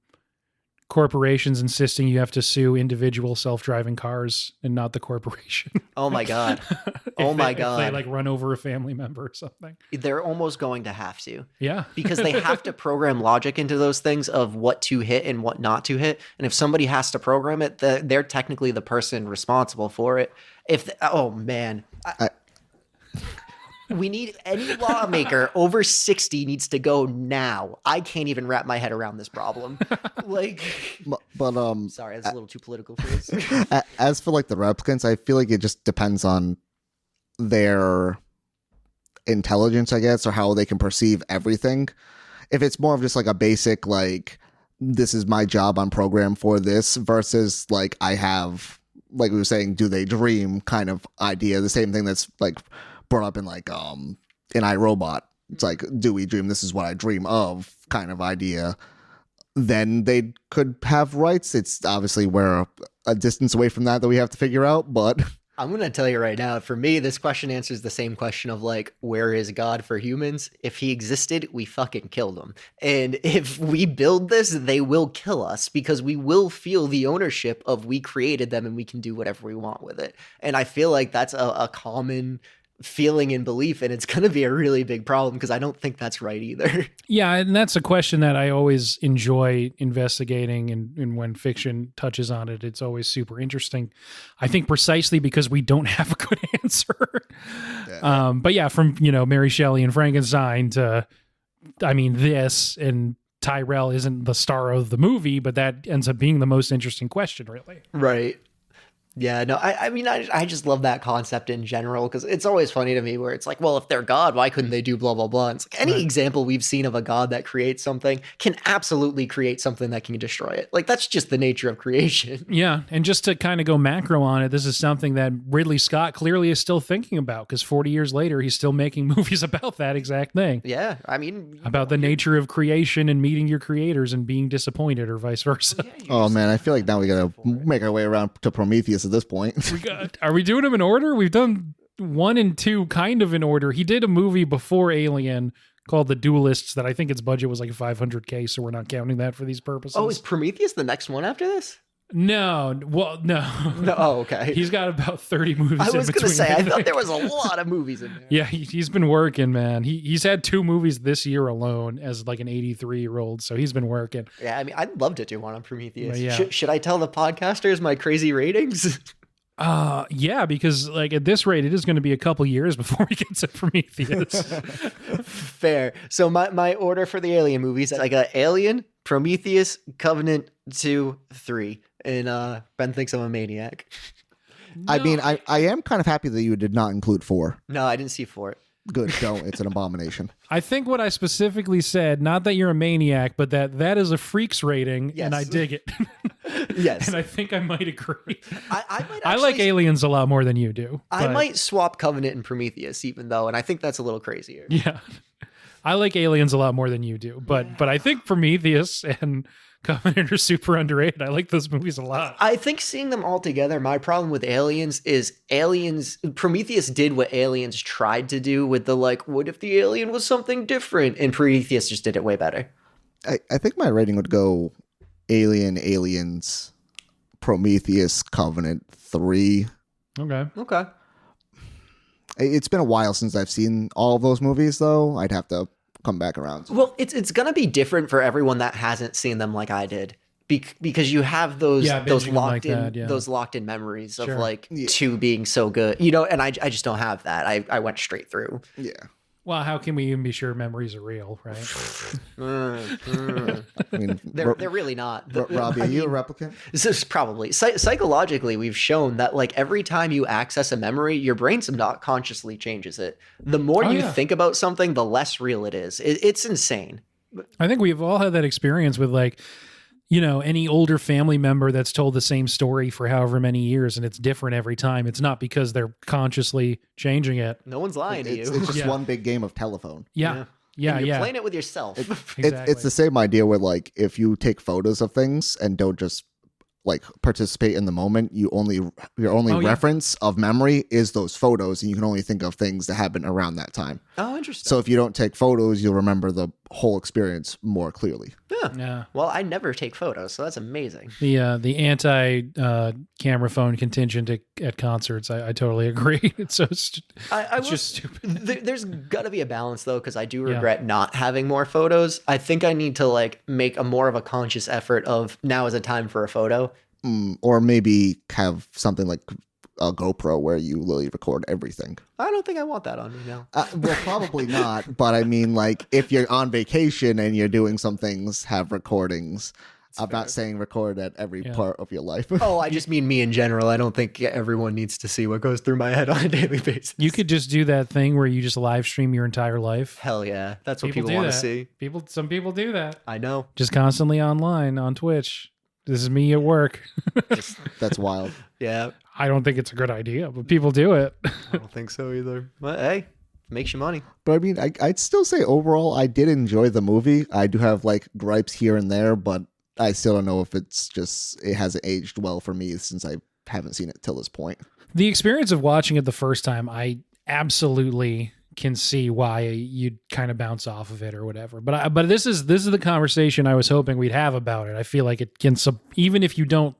corporations insisting you have to sue individual self-driving cars and not the corporation. Oh my God. If they like run over a family member or something. They're almost going to have to. Yeah. Because they have to program logic into those things of what to hit and what not to hit. And if somebody has to program it, they're technically the person responsible for it. Oh man. We need any lawmaker over 60 needs to go now. I can't even wrap my head around this problem. Like, but sorry, that's a little too political for this. As for like the replicants, I feel like it just depends on their intelligence, I guess, or how they can perceive everything. If it's more of just like a basic, like, this is my job, I'm programmed for this, versus like I have, like we were saying, do they dream kind of idea, the same thing that's like brought up in like in iRobot. It's like, do we dream? This is what I dream of kind of idea. Then they could have rights. It's obviously we're a distance away from that we have to figure out, but I'm going to tell you right now, for me, this question answers the same question of like, where is God for humans? If he existed, we fucking killed him. And if we build this, they will kill us because we will feel the ownership of we created them and we can do whatever we want with it. And I feel like that's a common feeling and belief, and it's going to be a really big problem because I don't think that's right either. Yeah, and that's a question that I always enjoy investigating, and when fiction touches on it, it's always super interesting. I think precisely because we don't have a good answer. Yeah. But yeah, from Mary Shelley and Frankenstein to, I mean, this, and Tyrell isn't the star of the movie, but that ends up being the most interesting question, really. Right. Yeah, no, I mean, I just love that concept in general because it's always funny to me where it's like, well, if they're God, why couldn't they do blah, blah, blah? And it's like any example we've seen of a God that creates something can absolutely create something that can destroy it. Like, that's just the nature of creation. Yeah, and just to kind of go macro on it, this is something that Ridley Scott clearly is still thinking about because 40 years later, he's still making movies about that exact thing. Yeah, I mean... About the nature of creation and meeting your creators and being disappointed or vice versa. Oh, man, I feel like now we got to make our way around to Prometheus at this point. Are we doing them in order? We've done 1 and 2 kind of in order. He did a movie before Alien called The Duelists that I think its budget was like $500K, so we're not counting that for these purposes. Oh, is Prometheus the next one after this? No. Well, no. No. Oh, okay. He's got about 30 movies. I was going to say, I thought there was a lot of movies in there. Yeah, he's been working, man. He's had 2 movies this year alone as like an 83-year-old, so he's been working. Yeah, I mean, I'd love to do one on Prometheus. Yeah. Should I tell the podcasters my crazy ratings? Yeah, because like at this rate, it is going to be a couple years before we get to Prometheus. Fair. So my order for the Alien movies, I got Alien, Prometheus, Covenant 2, 3. And Ben thinks I'm a maniac. No. I mean, I am kind of happy that you did not include 4. No, I didn't see 4. Good, don't. It's an abomination. I think what I specifically said, not that you're a maniac, but that is a freaks rating, yes. And I dig it. Yes. And I think I might agree. I like Aliens a lot more than you do. I might swap Covenant and Prometheus even though, and I think that's a little crazier. Yeah. I like Aliens a lot more than you do, but I think Prometheus and Covenant are super underrated. I like those movies a lot. I think seeing them all together, my problem with Aliens is Prometheus did what Aliens tried to do with the like, what if the alien was something different? And Prometheus just did it way better. I think my rating would go Alien, Aliens, Prometheus, Covenant 3. Okay. It's been a while since I've seen all of those movies, though. I'd have to come back around. Well, it's going to be different for everyone that hasn't seen them like I did. because you have those binging locked like in that, yeah. those locked in memories of Sure. like 2 being so good, you know, and I just don't have that. I went straight through. Yeah. Well, how can we even be sure memories are real, right? I mean, They're really not. Robbie, are you a replicant? This is probably psychologically, we've shown that like every time you access a memory, your brain subconsciously changes it. The more you think about something, the less real it is. It's insane. I think we've all had that experience with like, you know, any older family member that's told the same story for however many years and it's different every time. It's not because they're consciously changing it. No one's lying to you. It's just one big game of telephone. Yeah. And you're playing it with yourself. Exactly. It's the same idea with like if you take photos of things and don't just like participate in the moment, your only reference of memory is those photos, and you can only think of things that happened around that time. Oh, interesting. So if you don't take photos, you'll remember the whole experience more clearly. Yeah. Well, I never take photos, so that's amazing. The anti camera phone contingent at concerts, I totally agree. It's just stupid. There's got to be a balance though, because I do regret not having more photos. I think I need to like make a more of a conscious effort of now is a time for a photo. Or maybe have something like a GoPro where you literally record everything. I don't think I want that on me now. Well, probably not. But I mean, like, if you're on vacation and you're doing some things, have recordings. I'm not saying record at every part of your life. Oh, I just mean me in general. I don't think everyone needs to see what goes through my head on a daily basis. You could just do that thing where you just live stream your entire life. Hell yeah. That's what people want to see. Some people do that. I know. Just constantly online on Twitch. This is me at work. That's wild. Yeah. I don't think it's a good idea, but people do it. I don't think so either. But hey, makes you money. But I mean, I'd still say overall, I did enjoy the movie. I do have like gripes here and there, but I still don't know if it hasn't aged well for me since I haven't seen it till this point. The experience of watching it the first time, I absolutely can see why you'd kind of bounce off of it or whatever. But this is the conversation I was hoping we'd have about it. I feel like it can, even if you don't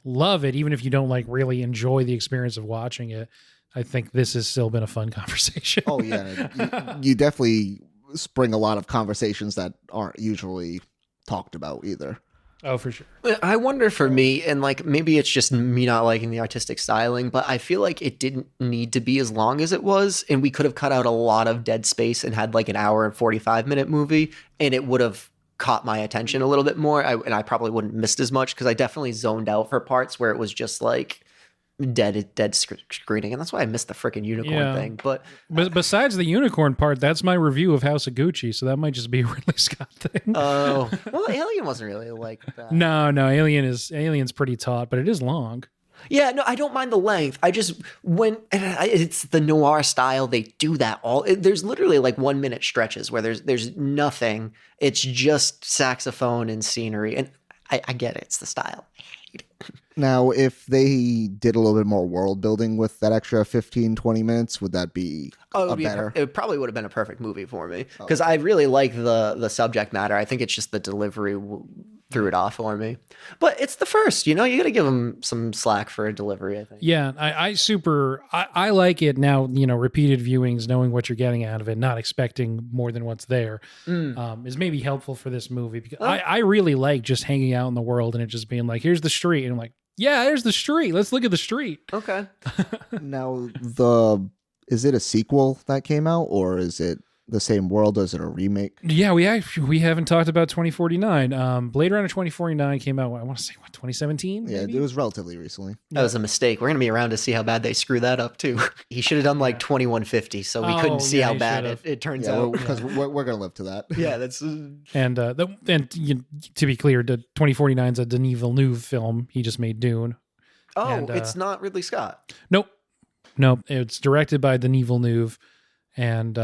love it, even if you don't like really enjoy the experience of watching it, I think this has still been a fun conversation. Oh yeah, you definitely spring a lot of conversations that aren't usually talked about either. Oh, for sure. I wonder for me, and like maybe it's just me not liking the artistic styling, but I feel like it didn't need to be as long as it was, and we could have cut out a lot of dead space and had like an hour and 45-minute movie, and it would have caught my attention a little bit more, and I probably wouldn't have missed as much because I definitely zoned out for parts where it was just like dead screening, and that's why I missed the freaking unicorn thing. But besides the unicorn part, that's my review of House of Gucci, so that might just be a Ridley Scott thing. Oh, well, Alien wasn't really like that. No, Alien's pretty taut, but it is long. Yeah, no, I don't mind the length. I just it's the noir style. They do that there's literally like 1 minute stretches where there's nothing. It's just saxophone and scenery, and I get it. It's the style. I hate it. Now, if they did a little bit more world building with that extra 15-20 minutes, would that be better? It probably would have been a perfect movie for me because I really like the subject matter. I think it's just the delivery threw it off for me. But it's the first, you got to give them some slack for a delivery, I think. Yeah, I like it now, repeated viewings, knowing what you're getting out of it, not expecting more than what's there, is maybe helpful for this movie. Because I really like just hanging out in the world and it just being like, here's the street. And I'm like, yeah, there's the street. Let's look at the street. Okay. Now, is it a sequel that came out, or is it the same world? Is it a remake? Yeah, we haven't talked about 2049. Blade Runner 2049 came out, I want to say, 2017? Yeah, it was relatively recently. That was a mistake. We're going to be around to see how bad they screw that up, too. He should have done like 2150, so we couldn't see how bad it turns out. Because we're going to live to that. Yeah, that's... And to be clear, the 2049 is a Denis Villeneuve film. He just made Dune. Oh, and, it's not Ridley Scott. Nope. It's directed by Denis Villeneuve, and...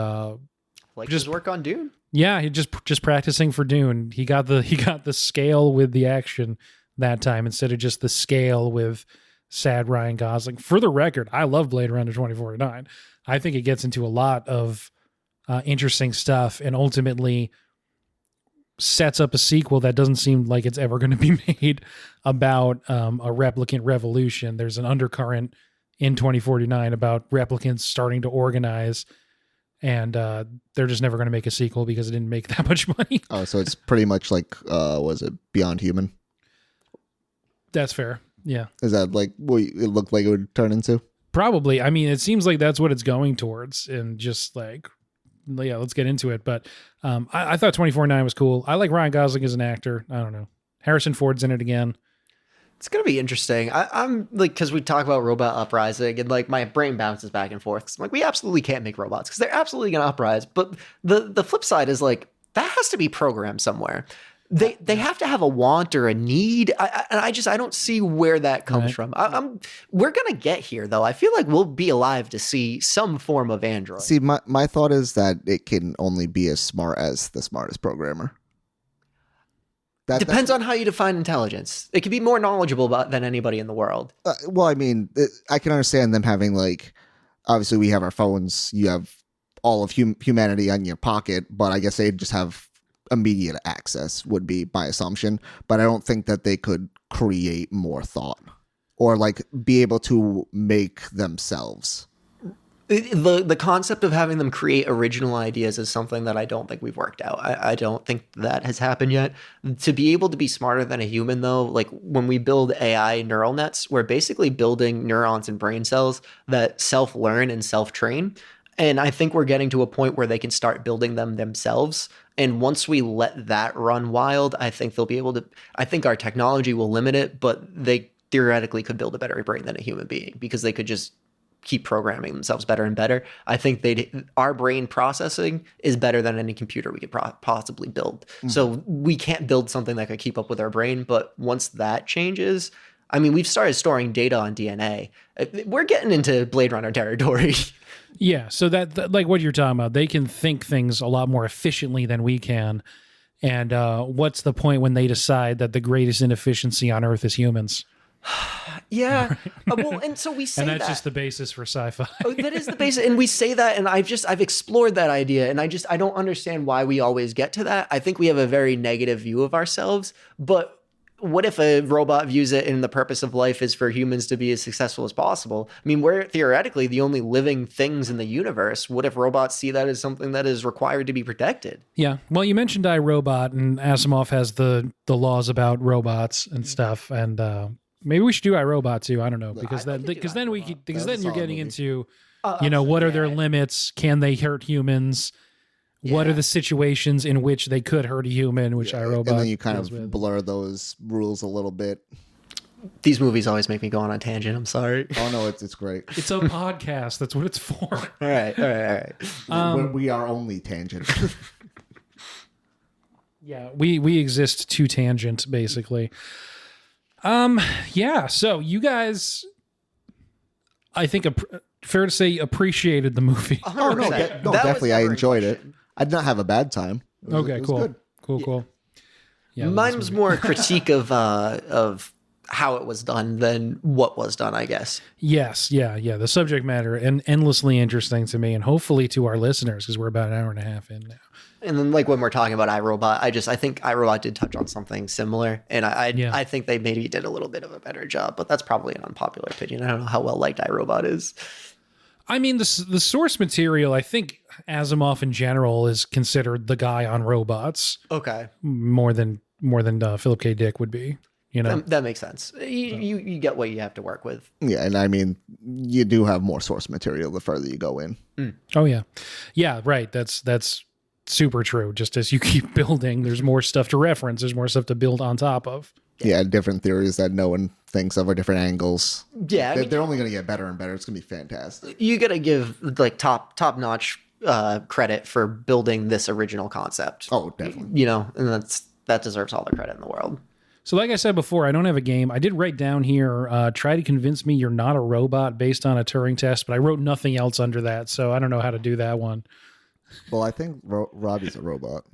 Like just work on Dune. Yeah, he just practicing for Dune. He got the scale with the action that time instead of just the scale with sad Ryan Gosling. For the record, I love Blade Runner 2049. I think it gets into a lot of interesting stuff and ultimately sets up a sequel that doesn't seem like it's ever going to be made about a replicant revolution. There's an undercurrent in 2049 about replicants starting to organize. And they're just never going to make a sequel because it didn't make that much money. Oh, so it's pretty much like, was it Beyond Human? That's fair. Yeah. Is that like what it looked like it would turn into? Probably. I mean, it seems like that's what it's going towards, and just like, yeah, let's get into it. But I thought 24/9 was cool. I like Ryan Gosling as an actor. I don't know. Harrison Ford's in it again. It's gonna be interesting. I'm like, because we talk about robot uprising, and like my brain bounces back and forth. 'Cause I'm like, we absolutely can't make robots because they're absolutely gonna uprise. But the flip side is like that has to be programmed somewhere. They have to have a want or a need. I don't see where that comes from. We're gonna get here though. I feel like we'll be alive to see some form of android. See, my thought is that it can only be as smart as the smartest programmer. Depends on how you define intelligence. It could be more knowledgeable than anybody in the world. Well, I mean, I can understand them having like, obviously we have our phones. You have all of humanity on your pocket, but I guess they just have immediate access would be my assumption. But I don't think that they could create more thought or like be able to make themselves. The concept of having them create original ideas is something that I don't think we've worked out. I don't think that has happened yet. To be able to be smarter than a human, though, like when we build AI neural nets, we're basically building neurons and brain cells that self-learn and self-train. And I think we're getting to a point where they can start building them themselves. And once we let that run wild, I think they'll be able to. I think our technology will limit it, but they theoretically could build a better brain than a human being because they could just keep programming themselves better and better. I think our brain processing is better than any computer we could possibly build. Mm-hmm. So we can't build something that could keep up with our brain. But once that changes, I mean, we've started storing data on DNA. We're getting into Blade Runner territory. Yeah. So that like what you're talking about, they can think things a lot more efficiently than we can. And what's the point when they decide that the greatest inefficiency on Earth is humans? Yeah. Well, and so we say that. And that's just the basis for sci-fi. That is the basis. And we say that, and I've explored that idea, and I don't understand why we always get to that. I think we have a very negative view of ourselves, but what if a robot views it and the purpose of life is for humans to be as successful as possible? I mean, we're theoretically the only living things in the universe. What if robots see that as something that is required to be protected? Yeah. Well, you mentioned iRobot, and Asimov has the laws about robots and stuff, and maybe we should do iRobot too. I don't know, because then you're getting into, what are their limits? Can they hurt humans? Yeah. What are the situations in which they could hurt a human? Which iRobot, and then you kind of blur those rules a little bit. These movies always make me go on a tangent. I'm sorry. Oh no, it's great. It's a podcast. That's what it's for. All right. We are only tangent. Yeah, we exist to tangent basically. Yeah, so you guys, I think fair to say, appreciated the movie. Oh, no, definitely. I enjoyed it. I did not have a bad time. It was cool. Good. Cool. Yeah, mine was more a critique of how it was done than what was done, I guess. Yes, yeah. The subject matter and endlessly interesting to me, and hopefully to our listeners, because we're about an hour and a half in now. And then, like when we're talking about iRobot, I think iRobot did touch on something similar, and I think they maybe did a little bit of a better job, but that's probably an unpopular opinion. I don't know how well liked iRobot is. I mean, the source material, I think Asimov in general is considered the guy on robots. Okay, more than Philip K. Dick would be. That makes sense. You get what you have to work with. Yeah, and I mean, you do have more source material the further you go in. Mm. Oh yeah, right. That's super true. Just as you keep building, there's more stuff to reference. There's more stuff to build on top of. Yeah, different theories that no one thinks of or different angles. Yeah, they're only going to get better and better. It's going to be fantastic. You got to give like top notch credit for building this original concept. Oh, definitely. And that deserves all the credit in the world. So like I said before, I don't have a game. I did write down here, try to convince me you're not a robot based on a Turing test, but I wrote nothing else under that, so I don't know how to do that one. Well, I think Robbie's a robot.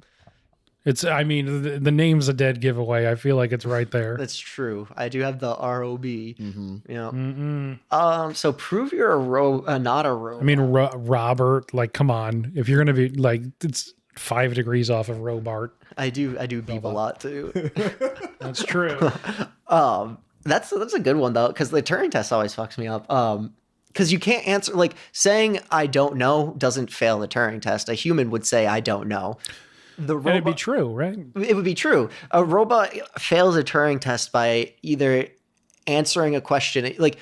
The name's a dead giveaway. I feel like it's right there. That's true. I do have the ROB. Mm-hmm. Yeah. Mm-mm. So prove you're not a robot. I mean, Robert, like, come on. If you're going to be, like, it's 5 degrees off of Robart. I do beep a lot, too. That's true. That's a good one, though, because the Turing test always fucks me up. Because you can't answer, like, saying I don't know doesn't fail the Turing test. A human would say I don't know. And it'd be true, right? It would be true. A robot fails a Turing test by either answering a question, like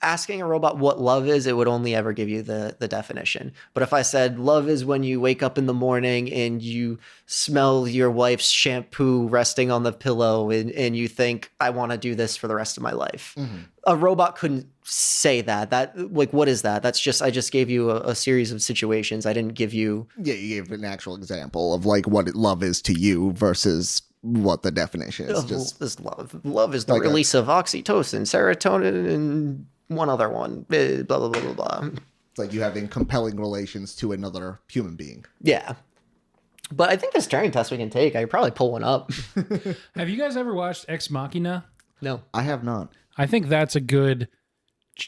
asking a robot what love is, it would only ever give you the definition. But if I said love is when you wake up in the morning and you smell your wife's shampoo resting on the pillow and you think, I want to do this for the rest of my life. A robot couldn't say that. That, like, what is that? That's just, I just gave you a series of situations. I didn't give you... Yeah, you gave an actual example of like what love is to you versus what the definition is. Just this love. Love is the like release of oxytocin, serotonin, and one other one. Blah, blah, blah, blah, blah. It's like you having compelling relations to another human being. Yeah. But I think this Turing test we can take, I could probably pull one up. Have you guys ever watched Ex Machina? No. I have not. I think that's a good.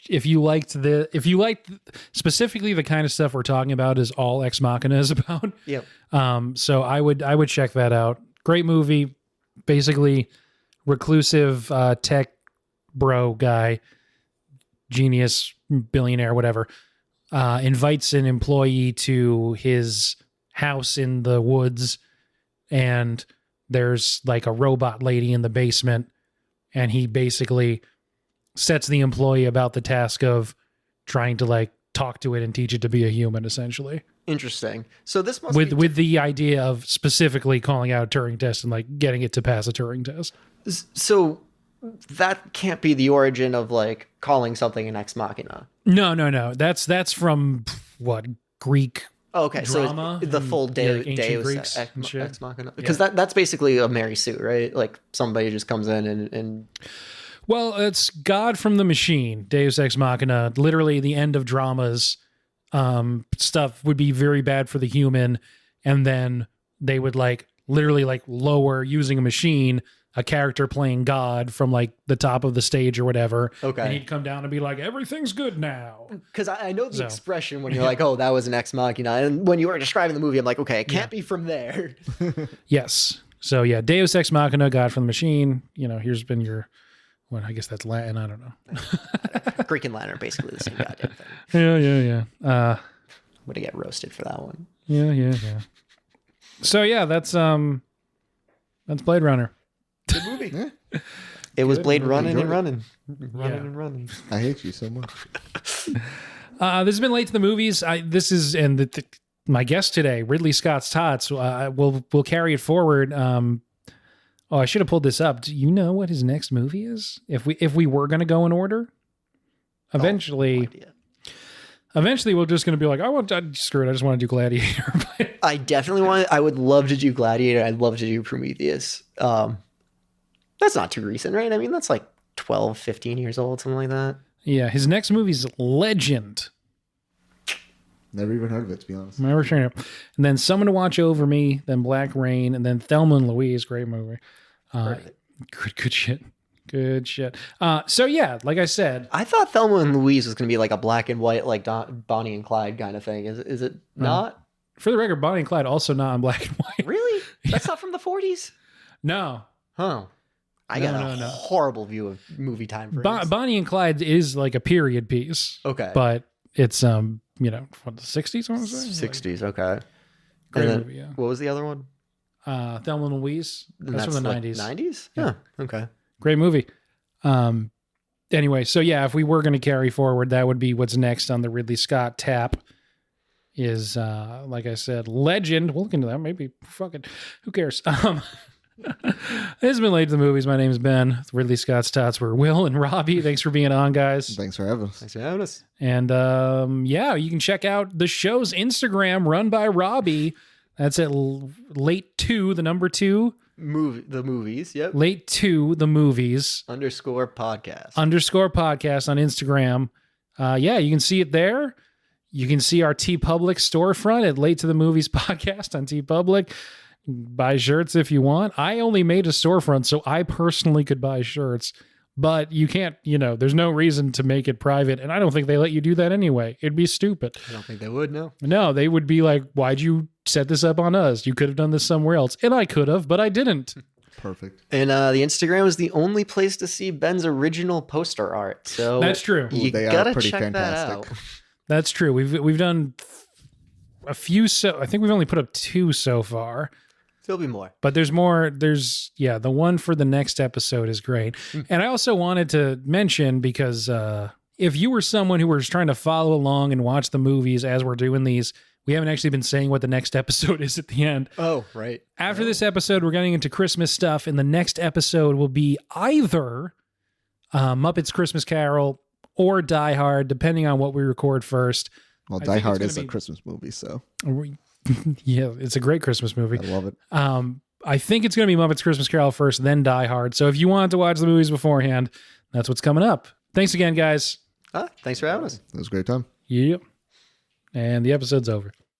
If you liked specifically the kind of stuff we're talking about is all Ex Machina is about. Yep. So I would check that out. Great movie. Basically, reclusive tech bro guy, genius, billionaire, whatever, invites an employee to his house in the woods, and there's like a robot lady in the basement, and he basically sets the employee about the task of trying to like talk to it and teach it to be a human, essentially. Interesting. So this must with the idea of specifically calling out a Turing test and like getting it to pass a Turing test. So that can't be the origin of like calling something an ex machina. No. That's from what, Greek Okay, drama so the full and, Deus ancient Greeks ex machina, because that's basically a Mary Sue, right? Like somebody just comes in and well, it's God from the machine, Deus Ex Machina. Literally, the end of dramas, stuff would be very bad for the human, and then they would like literally like lower using a machine a character playing God from like the top of the stage or whatever. Okay, and he'd come down and be like, "Everything's good now." Because I know the expression when you're like, "Oh, that was an ex machina," and when you were describing the movie, I'm like, "Okay, it can't be from there." Yes. So yeah, Deus Ex Machina, God from the machine. You know, here's been your. Well, I guess that's Latin. I don't know. Greek and Latin are basically the same goddamn thing. Yeah. I'm gonna get roasted for that one. Yeah. So yeah, that's Blade Runner. Good movie. It was Blade running and running. Running and running. I hate you so much. This has been late to the movies. My guest today, Ridley Scott's Tots. We'll carry it forward. I should have pulled this up. Do you know what his next movie is? If we were going to go in order, eventually, we're just going to be like, screw it. I just want to do Gladiator. I definitely I would love to do Gladiator. I'd love to do Prometheus. That's not too recent, right? I mean, that's like 12, 15 years old, something like that. Yeah, his next movie's Legend. Never even heard of it, to be honest. Never seen it. And then Someone to Watch Over Me, then Black Rain, and then Thelma and Louise. Great movie. Good shit. Good shit. So yeah, like I said, I thought Thelma and Louise was going to be like a black and white, like Bonnie and Clyde kind of thing. Is it not? For the record, Bonnie and Clyde also not in black and white. Really? That's not from the 40s? No. Huh. I got a horrible view of movie time frames. Bonnie and Clyde is like a period piece. Okay. But it's what, the 60s, I want to say? 60s, okay. Great then, movie, yeah. What was the other one? Thelma and Louise. That's from the 90s. 90s? Yeah. Okay. Great movie. Anyway, so yeah, if we were going to carry forward, that would be what's next on the Ridley Scott tap is, like I said, Legend. We'll look into that. Maybe. Fucking, who cares? This has been Late to the Movies. My name is Ben. With Ridley Scott's Tots. We're Will and Robbie. Thanks for being on, guys. Thanks for having us. Thanks for having us. And yeah, you can check out the show's Instagram run by Robbie. That's at Late to the number 2. The movies, yep. Late to the movies. _podcast on Instagram. Yeah, you can see it there. You can see our TeePublic storefront at Late to the Movies podcast on TeePublic. Buy shirts if you want. I only made a storefront so I personally could buy shirts, but you can't, there's no reason to make it private. And I don't think they let you do that anyway. It'd be stupid. I don't think they would, no. No, they would be like, why'd you set this up on us? You could have done this somewhere else. And I could have, but I didn't. Perfect. And the Instagram is the only place to see Ben's original poster art. So that's true. You gotta check that out. That's true. We've done a few. So I think we've only put up 2 so far. There'll be more. But there's more. The one for the next episode is great. And I also wanted to mention, because if you were someone who was trying to follow along and watch the movies as we're doing these, we haven't actually been saying what the next episode is at the end. Oh, right. After this episode, we're getting into Christmas stuff, and the next episode will be either Muppets Christmas Carol or Die Hard, depending on what we record first. Well, Die Hard is a Christmas movie, so. Yeah, it's a great Christmas movie. I love it. I think it's going to be Muppets Christmas Carol first, then Die Hard. So if you wanted to watch the movies beforehand, that's what's coming up. Thanks again, guys. Thanks for having us. It was a great time. Yep. And the episode's over.